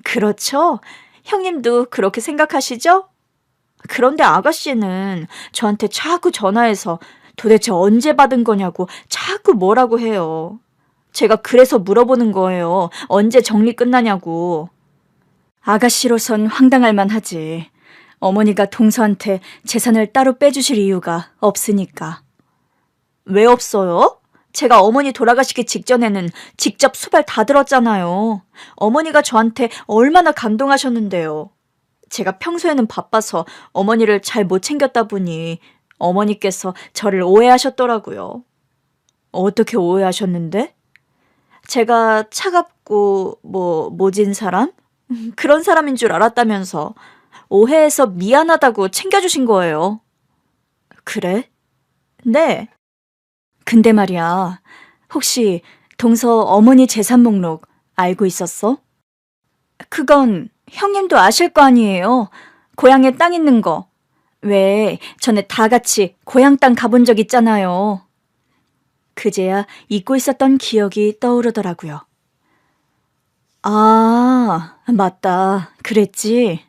그렇죠? 형님도 그렇게 생각하시죠? 그런데 아가씨는 저한테 자꾸 전화해서 도대체 언제 받은 거냐고 자꾸 뭐라고 해요. 제가 그래서 물어보는 거예요. 언제 정리 끝나냐고. 아가씨로선 황당할 만하지. 어머니가 동서한테 재산을 따로 빼주실 이유가 없으니까. 왜 없어요? 제가 어머니 돌아가시기 직전에는 직접 수발 다 들었잖아요. 어머니가 저한테 얼마나 감동하셨는데요. 제가 평소에는 바빠서 어머니를 잘 못 챙겼다 보니 어머니께서 저를 오해하셨더라고요. 어떻게 오해하셨는데? 제가 차갑고 모진 사람? 그런 사람인 줄 알았다면서 오해해서 미안하다고 챙겨주신 거예요. 그래? 네. 근데 말이야, 혹시 동서 어머니 재산 목록 알고 있었어? 그건 형님도 아실 거 아니에요. 고향에 땅 있는 거. 왜 전에 다 같이 고향 땅 가본 적 있잖아요. 그제야 잊고 있었던 기억이 떠오르더라고요. 맞다. 그랬지.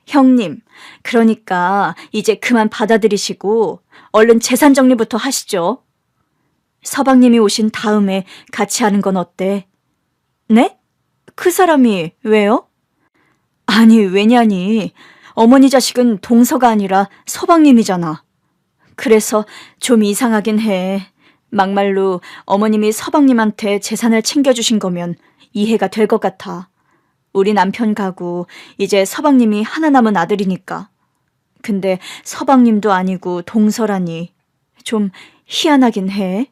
형님, 그러니까 이제 그만 받아들이시고 얼른 재산 정리부터 하시죠. 서방님이 오신 다음에 같이 하는 건 어때? 네? 그 사람이 왜요? 아니, 왜냐니. 어머니 자식은 동서가 아니라 서방님이잖아. 그래서 좀 이상하긴 해. 막말로 어머님이 서방님한테 재산을 챙겨주신 거면 이해가 될 것 같아. 우리 남편 가고 이제 서방님이 하나 남은 아들이니까. 근데 서방님도 아니고 동서라니 좀 희한하긴 해.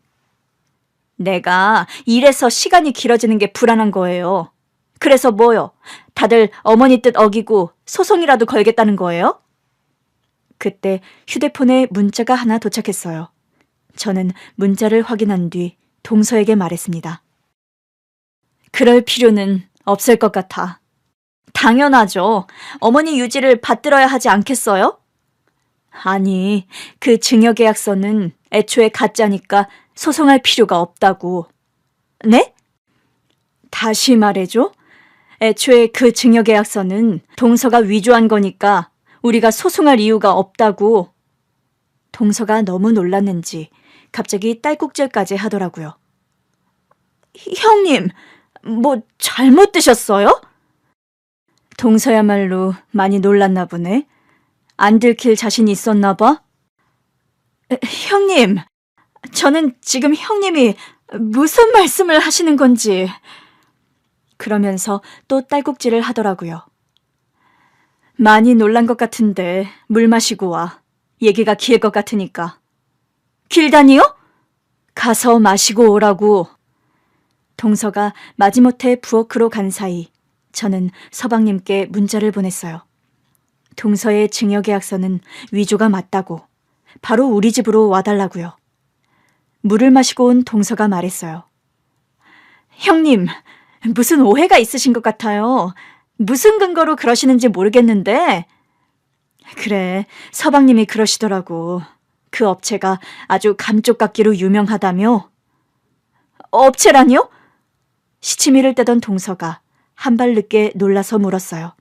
내가 일해서 시간이 길어지는 게 불안한 거예요. 그래서 뭐요? 다들 어머니 뜻 어기고 소송이라도 걸겠다는 거예요? 그때 휴대폰에 문자가 하나 도착했어요. 저는 문자를 확인한 뒤 동서에게 말했습니다. 그럴 필요는 없을 것 같아. 당연하죠. 어머니 유지를 받들어야 하지 않겠어요? 아니, 그 증여계약서는 애초에 가짜니까 소송할 필요가 없다고. 네? 다시 말해줘. 애초에 그 증여계약서는 동서가 위조한 거니까 우리가 소송할 이유가 없다고. 동서가 너무 놀랐는지 갑자기 딸꾹질까지 하더라고요. 형님, 뭐 잘못 드셨어요? 동서야말로 많이 놀랐나 보네. 안 들킬 자신이 있었나 봐. 형님, 저는 지금 형님이 무슨 말씀을 하시는 건지. 그러면서 또 딸꾹질을 하더라고요. 많이 놀란 것 같은데 물 마시고 와. 얘기가 길 것 같으니까. 길다니요? 가서 마시고 오라고. 동서가 마지못해 부엌으로 간 사이 저는 서방님께 문자를 보냈어요. 동서의 증여계약서는 위조가 맞다고 바로 우리 집으로 와달라고요. 물을 마시고 온 동서가 말했어요. 형님, 무슨 오해가 있으신 것 같아요. 무슨 근거로 그러시는지 모르겠는데. 그래, 서방님이 그러시더라고. 그 업체가 아주 감쪽같기로 유명하다며. 업체라니요? 시치미를 떼던 동서가 한 발 늦게 놀라서 물었어요.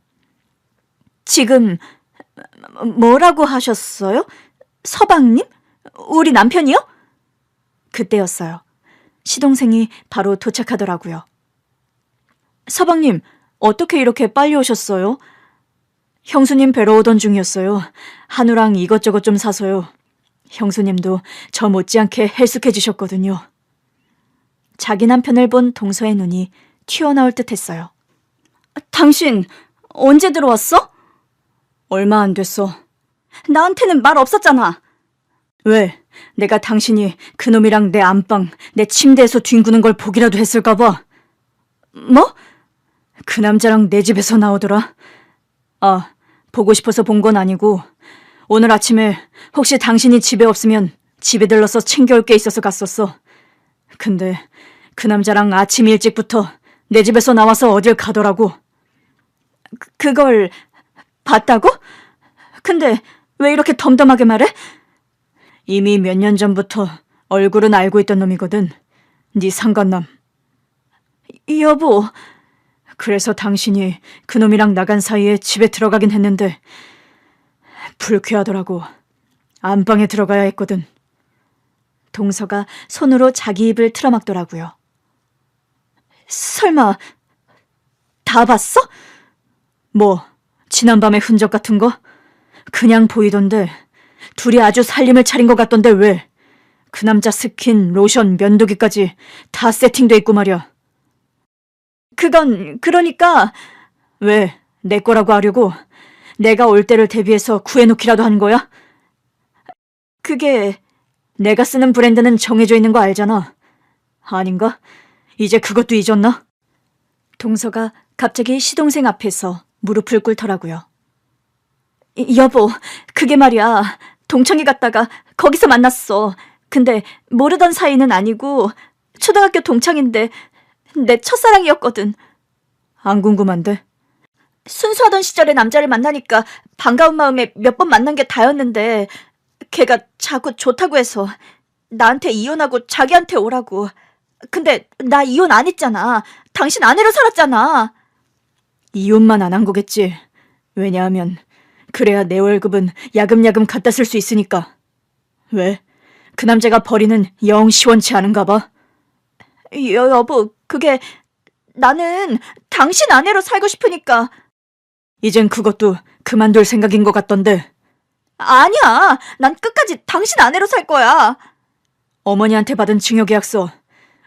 지금 뭐라고 하셨어요? 서방님? 우리 남편이요? 그때였어요. 시동생이 바로 도착하더라고요. 서방님, 어떻게 이렇게 빨리 오셨어요? 형수님 뵈러 오던 중이었어요. 한우랑 이것저것 좀 사서요. 형수님도 저 못지않게 헬쑥해지셨거든요. 자기 남편을 본 동서의 눈이 튀어나올 듯 했어요. 당신 언제 들어왔어? 얼마 안 됐어. 나한테는 말 없었잖아. 왜? 내가 당신이 그놈이랑 내 안방, 내 침대에서 뒹구는 걸 보기라도 했을까 봐. 뭐? 그 남자랑 내 집에서 나오더라. 아, 보고 싶어서 본 건 아니고 오늘 아침에 혹시 당신이 집에 없으면 집에 들러서 챙겨올 게 있어서 갔었어. 근데 그 남자랑 아침 일찍부터 내 집에서 나와서 어딜 가더라고. 그걸 봤다고? 근데 왜 이렇게 덤덤하게 말해? 이미 몇 년 전부터 얼굴은 알고 있던 놈이거든. 네 상간남. 여보, 그래서 당신이 그놈이랑 나간 사이에 집에 들어가긴 했는데 불쾌하더라고. 안방에 들어가야 했거든. 동서가 손으로 자기 입을 틀어막더라고요. 설마 다 봤어? 뭐, 지난밤의 흔적 같은 거? 그냥 보이던데 둘이 아주 살림을 차린 것 같던데 왜? 그 남자 스킨, 로션, 면도기까지 다 세팅돼 있고 말이야. 그건 그러니까 왜 내 거라고 하려고? 내가 올 때를 대비해서 구해놓기라도 한 거야? 그게 내가 쓰는 브랜드는 정해져 있는 거 알잖아. 아닌가? 이제 그것도 잊었나? 동서가 갑자기 시동생 앞에서 무릎을 꿇더라고요. 여보, 그게 말이야. 동창회 갔다가 거기서 만났어. 근데 모르던 사이는 아니고 초등학교 동창인데 내 첫사랑이었거든. 안 궁금한데? 순수하던 시절에 남자를 만나니까 반가운 마음에 몇 번 만난 게 다였는데 걔가 자꾸 좋다고 해서 나한테 이혼하고 자기한테 오라고. 근데 나 이혼 안 했잖아. 당신 아내로 살았잖아. 이혼만 안 한 거겠지. 왜냐하면 그래야 내 월급은 야금야금 갖다 쓸 수 있으니까. 왜? 그 남자가 벌이는 영 시원치 않은가 봐. 여보, 그게 나는 당신 아내로 살고 싶으니까. 이젠 그것도 그만둘 생각인 것 같던데. 아니야. 난 끝까지 당신 아내로 살 거야. 어머니한테 받은 증여계약서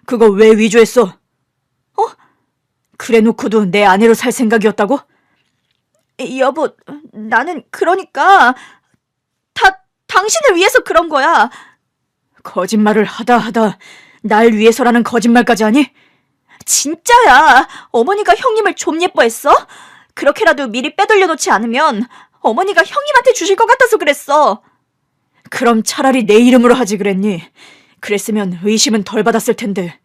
그거 왜 위조했어? 어? 그래놓고도 내 아내로 살 생각이었다고? 여보, 나는 그러니까 다 당신을 위해서 그런 거야. 거짓말을 하다 날 위해서라는 거짓말까지 하니? 진짜야. 어머니가 형님을 좀 예뻐했어? 그렇게라도 미리 빼돌려 놓지 않으면 어머니가 형님한테 주실 것 같아서 그랬어. 그럼 차라리 내 이름으로 하지 그랬니? 그랬으면 의심은 덜 받았을 텐데.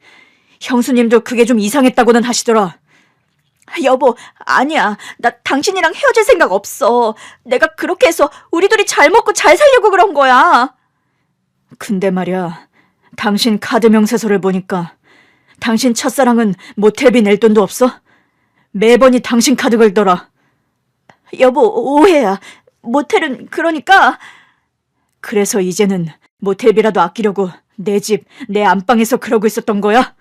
형수님도 그게 좀 이상했다고는 하시더라. 여보, 아니야. 나 당신이랑 헤어질 생각 없어. 내가 그렇게 해서 우리 둘이 잘 먹고 잘 살려고 그런 거야. 근데 말이야, 당신 카드 명세서를 보니까 당신 첫사랑은 모텔비 낼 돈도 없어? 매번이 당신 카드 걸더라. 여보, 오해야. 모텔은 그러니까. 그래서 이제는 모텔비라도 아끼려고 내 집, 내 안방에서 그러고 있었던 거야?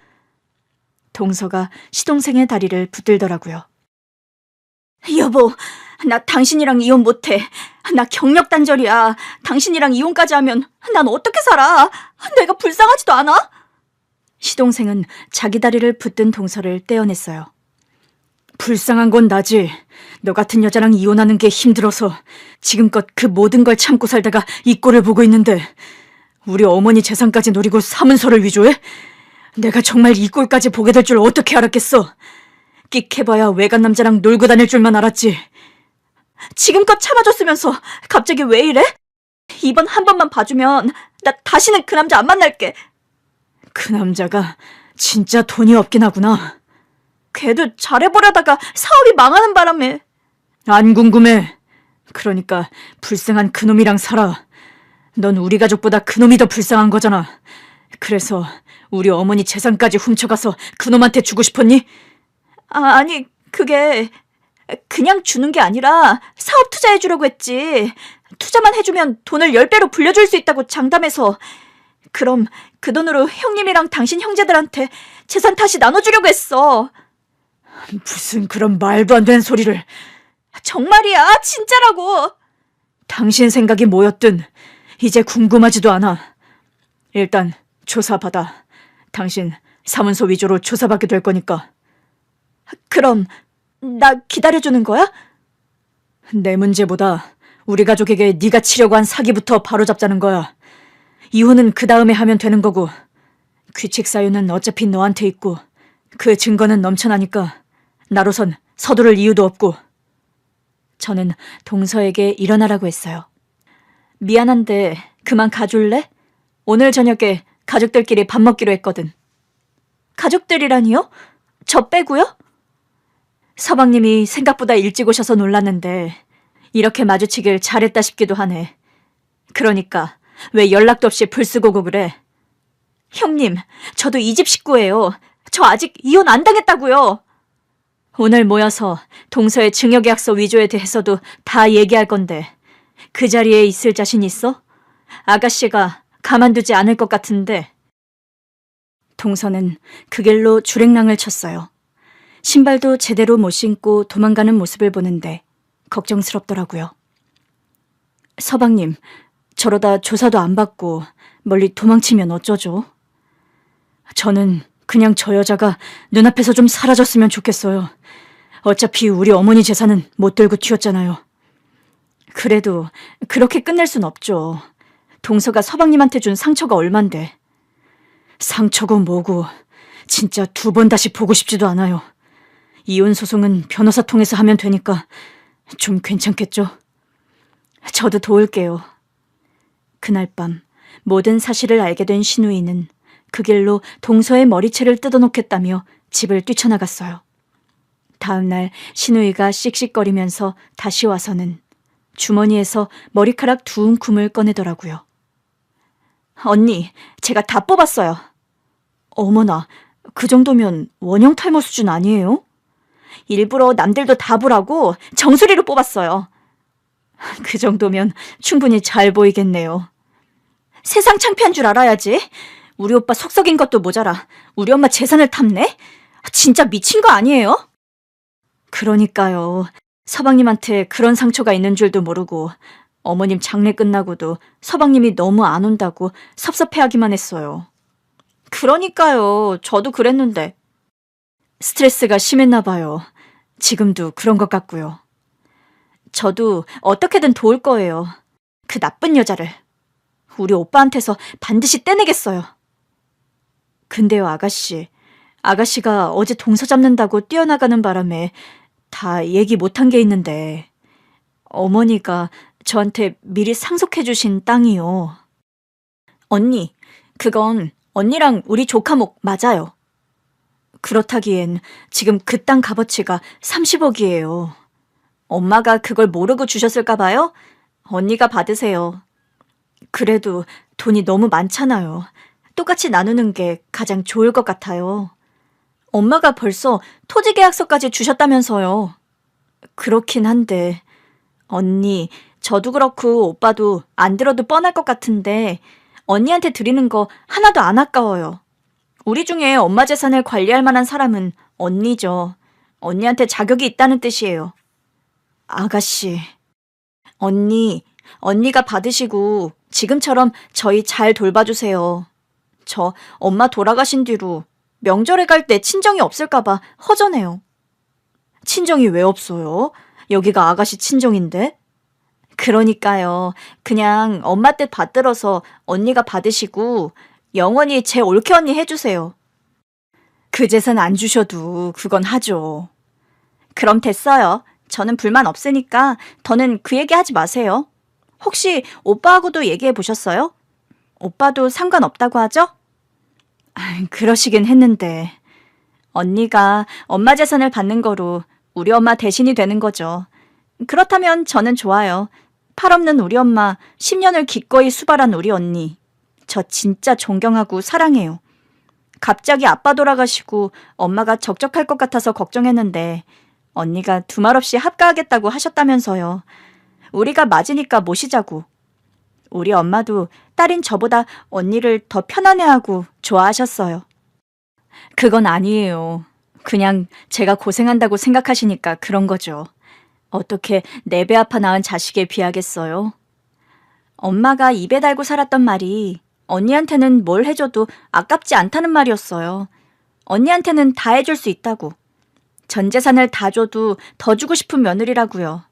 동서가 시동생의 다리를 붙들더라고요. 여보, 나 당신이랑 이혼 못해. 나 경력 단절이야. 당신이랑 이혼까지 하면 난 어떻게 살아? 내가 불쌍하지도 않아? 시동생은 자기 다리를 붙든 동서를 떼어냈어요. 불쌍한 건 나지. 너 같은 여자랑 이혼하는 게 힘들어서 지금껏 그 모든 걸 참고 살다가 이 꼴을 보고 있는데 우리 어머니 재산까지 노리고 사문서를 위조해? 내가 정말 이 꼴까지 보게 될 줄 어떻게 알았겠어. 끽해봐야 외간 남자랑 놀고 다닐 줄만 알았지. 지금껏 참아줬으면서 갑자기 왜 이래? 이번 한 번만 봐주면 나 다시는 그 남자 안 만날게. 그 남자가 진짜 돈이 없긴 하구나. 걔도 잘해보려다가 사업이 망하는 바람에. 안 궁금해. 그러니까 불쌍한 그놈이랑 살아. 넌 우리 가족보다 그놈이 더 불쌍한 거잖아. 그래서 우리 어머니 재산까지 훔쳐가서 그놈한테 주고 싶었니? 아니, 그게 그냥 주는 게 아니라 사업 투자해주려고 했지. 투자만 해주면 돈을 10배로 불려줄 수 있다고 장담해서. 그럼 그 돈으로 형님이랑 당신 형제들한테 재산 다시 나눠주려고 했어. 무슨 그런 말도 안 되는 소리를. 정말이야, 진짜라고. 당신 생각이 뭐였든 이제 궁금하지도 않아. 일단 조사받아. 당신 사문서 위조로 조사받게 될 거니까. 그럼 나 기다려주는 거야? 내 문제보다 우리 가족에게 네가 치려고 한 사기부터 바로잡자는 거야. 이혼은 그 다음에 하면 되는 거고 규칙 사유는 어차피 너한테 있고 그 증거는 넘쳐나니까 나로선 서두를 이유도 없고. 저는 동서에게 일어나라고 했어요. 미안한데 그만 가줄래? 오늘 저녁에 가족들끼리 밥 먹기로 했거든. 가족들이라니요? 저 빼고요? 서방님이 생각보다 일찍 오셔서 놀랐는데 이렇게 마주치길 잘했다 싶기도 하네. 그러니까 왜 연락도 없이 불 쓰고 오고 그래? 형님, 저도 이 집 식구예요. 저 아직 이혼 안 당했다고요. 오늘 모여서 동서의 증여계약서 위조에 대해서도 다 얘기할 건데 그 자리에 있을 자신 있어? 아가씨가 가만두지 않을 것 같은데. 동서는 그 길로 주랭랑을 쳤어요. 신발도 제대로 못 신고 도망가는 모습을 보는데 걱정스럽더라고요. 서방님, 저러다 조사도 안 받고 멀리 도망치면 어쩌죠? 저는 그냥 저 여자가 눈앞에서 좀 사라졌으면 좋겠어요. 어차피 우리 어머니 재산은 못 들고 튀었잖아요. 그래도 그렇게 끝낼 순 없죠. 동서가 서방님한테 준 상처가 얼만데. 상처고 뭐고 진짜 2번 다시 보고 싶지도 않아요. 이혼 소송은 변호사 통해서 하면 되니까 좀 괜찮겠죠? 저도 도울게요. 그날 밤 모든 사실을 알게 된 신우이는 그 길로 동서의 머리채를 뜯어놓겠다며 집을 뛰쳐나갔어요. 다음날 신우이가 씩씩거리면서 다시 와서는 주머니에서 머리카락 2움큼을 꺼내더라고요. 언니, 제가 다 뽑았어요. 어머나, 그 정도면 원형 탈모 수준 아니에요? 일부러 남들도 다 보라고 정수리로 뽑았어요. 그 정도면 충분히 잘 보이겠네요. 세상 창피한 줄 알아야지. 우리 오빠 속 썩인 것도 모자라 우리 엄마 재산을 탐내? 진짜 미친 거 아니에요? 그러니까요. 서방님한테 그런 상처가 있는 줄도 모르고 어머님 장례 끝나고도 서방님이 너무 안 온다고 섭섭해하기만 했어요. 그러니까요. 저도 그랬는데. 스트레스가 심했나 봐요. 지금도 그런 것 같고요. 저도 어떻게든 도울 거예요. 그 나쁜 여자를. 우리 오빠한테서 반드시 떼내겠어요. 근데요, 아가씨. 아가씨가 어제 동서 잡는다고 뛰어나가는 바람에 다 얘기 못한 게 있는데 어머니가 저한테 미리 상속해 주신 땅이요. 언니, 그건 언니랑 우리 조카목 맞아요. 그렇다기엔 지금 그 땅 값어치가 30억이에요. 엄마가 그걸 모르고 주셨을까 봐요? 언니가 받으세요. 그래도 돈이 너무 많잖아요. 똑같이 나누는 게 가장 좋을 것 같아요. 엄마가 벌써 토지 계약서까지 주셨다면서요. 그렇긴 한데 언니, 저도 그렇고 오빠도 안 들어도 뻔할 것 같은데 언니한테 드리는 거 하나도 안 아까워요. 우리 중에 엄마 재산을 관리할 만한 사람은 언니죠. 언니한테 자격이 있다는 뜻이에요. 아가씨, 언니가 받으시고 지금처럼 저희 잘 돌봐주세요. 저 엄마 돌아가신 뒤로 명절에 갈 때 친정이 없을까 봐 허전해요. 친정이 왜 없어요? 여기가 아가씨 친정인데? 그러니까요. 그냥 엄마 뜻 받들어서 언니가 받으시고 영원히 제 올케 언니 해주세요. 그 재산 안 주셔도 그건 하죠. 그럼 됐어요. 저는 불만 없으니까 더는 그 얘기 하지 마세요. 혹시 오빠하고도 얘기해 보셨어요? 오빠도 상관없다고 하죠? 그러시긴 했는데 언니가 엄마 재산을 받는 거로 우리 엄마 대신이 되는 거죠. 그렇다면 저는 좋아요. 팔 없는 우리 엄마, 10년을 기꺼이 수발한 우리 언니. 저 진짜 존경하고 사랑해요. 갑자기 아빠 돌아가시고 엄마가 적적할 것 같아서 걱정했는데 언니가 두말 없이 합가하겠다고 하셨다면서요. 우리가 맞으니까 모시자고. 우리 엄마도 딸인 저보다 언니를 더 편안해하고 좋아하셨어요. 그건 아니에요. 그냥 제가 고생한다고 생각하시니까 그런 거죠. 어떻게 네 배 아파 낳은 자식에 비하겠어요? 엄마가 입에 달고 살았던 말이 언니한테는 뭘 해줘도 아깝지 않다는 말이었어요. 언니한테는 다 해줄 수 있다고. 전 재산을 다 줘도 더 주고 싶은 며느리라고요.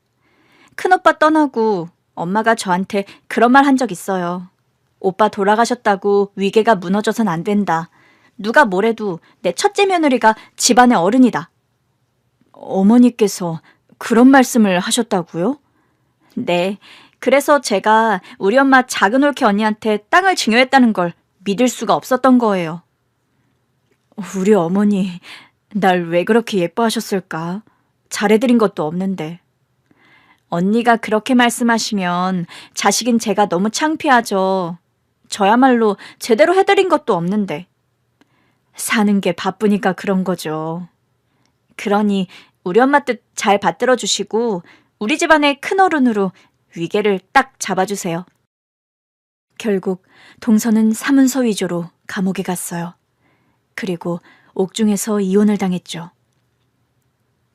큰오빠 떠나고 엄마가 저한테 그런 말 한 적 있어요. 오빠 돌아가셨다고 위계가 무너져선 안 된다. 누가 뭐래도 내 첫째 며느리가 집안의 어른이다. 어머니께서 그런 말씀을 하셨다고요? 네. 그래서 제가 우리 엄마 작은 올케 언니한테 땅을 증여했다는 걸 믿을 수가 없었던 거예요. 우리 어머니, 날 왜 그렇게 예뻐하셨을까? 잘해드린 것도 없는데. 언니가 그렇게 말씀하시면 자식인 제가 너무 창피하죠. 저야말로 제대로 해드린 것도 없는데. 사는 게 바쁘니까 그런 거죠. 그러니 우리 엄마 뜻 잘 받들어 주시고 우리 집안의 큰어른으로 위계를 딱 잡아주세요. 결국 동서는 사문서 위조로 감옥에 갔어요. 그리고 옥중에서 이혼을 당했죠.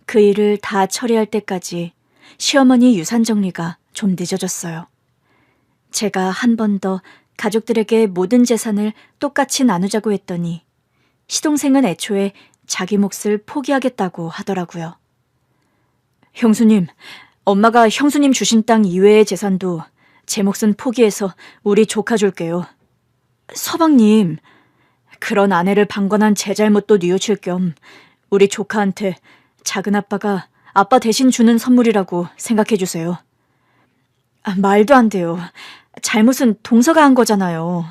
그 일을 다 처리할 때까지 시어머니 유산 정리가 좀 늦어졌어요. 제가 한 번 더 가족들에게 모든 재산을 똑같이 나누자고 했더니 시동생은 애초에 자기 몫을 포기하겠다고 하더라고요. 형수님, 엄마가 형수님 주신 땅 이외의 재산도 제 몫은 포기해서 우리 조카 줄게요. 서방님, 그런 아내를 방관한 제 잘못도 뉘우칠 겸 우리 조카한테 작은 아빠가 아빠 대신 주는 선물이라고 생각해 주세요. 말도 안 돼요. 잘못은 동서가 한 거잖아요.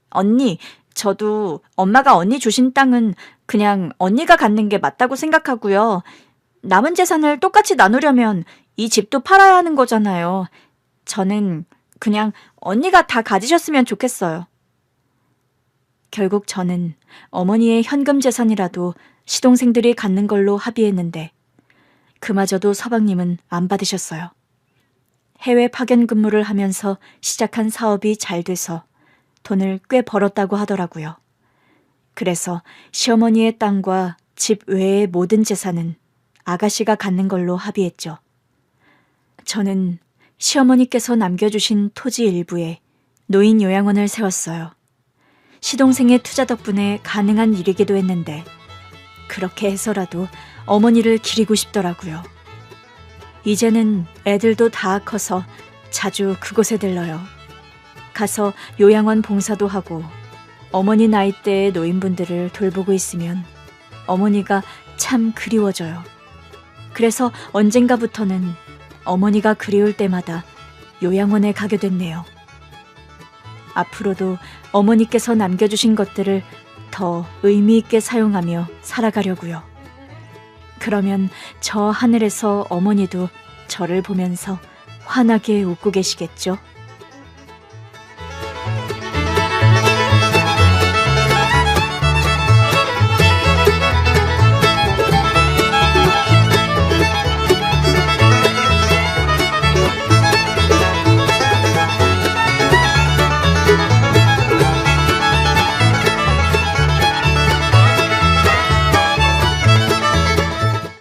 언니, 저도 엄마가 언니 주신 땅은 그냥 언니가 갖는 게 맞다고 생각하고요. 남은 재산을 똑같이 나누려면 이 집도 팔아야 하는 거잖아요. 저는 그냥 언니가 다 가지셨으면 좋겠어요. 결국 저는 어머니의 현금 재산이라도 시동생들이 갖는 걸로 합의했는데 그마저도 서방님은 안 받으셨어요. 해외 파견 근무를 하면서 시작한 사업이 잘 돼서 돈을 꽤 벌었다고 하더라고요. 그래서 시어머니의 땅과 집 외의 모든 재산은 아가씨가 갖는 걸로 합의했죠. 저는 시어머니께서 남겨주신 토지 일부에 노인 요양원을 세웠어요. 시동생의 투자 덕분에 가능한 일이기도 했는데 그렇게 해서라도 어머니를 기리고 싶더라고요. 이제는 애들도 다 커서 자주 그곳에 들러요. 가서 요양원 봉사도 하고 어머니 나이대의 노인분들을 돌보고 있으면 어머니가 참 그리워져요. 그래서 언젠가부터는 어머니가 그리울 때마다 요양원에 가게 됐네요. 앞으로도 어머니께서 남겨주신 것들을 더 의미 있게 사용하며 살아가려고요. 그러면 저 하늘에서 어머니도 저를 보면서 환하게 웃고 계시겠죠?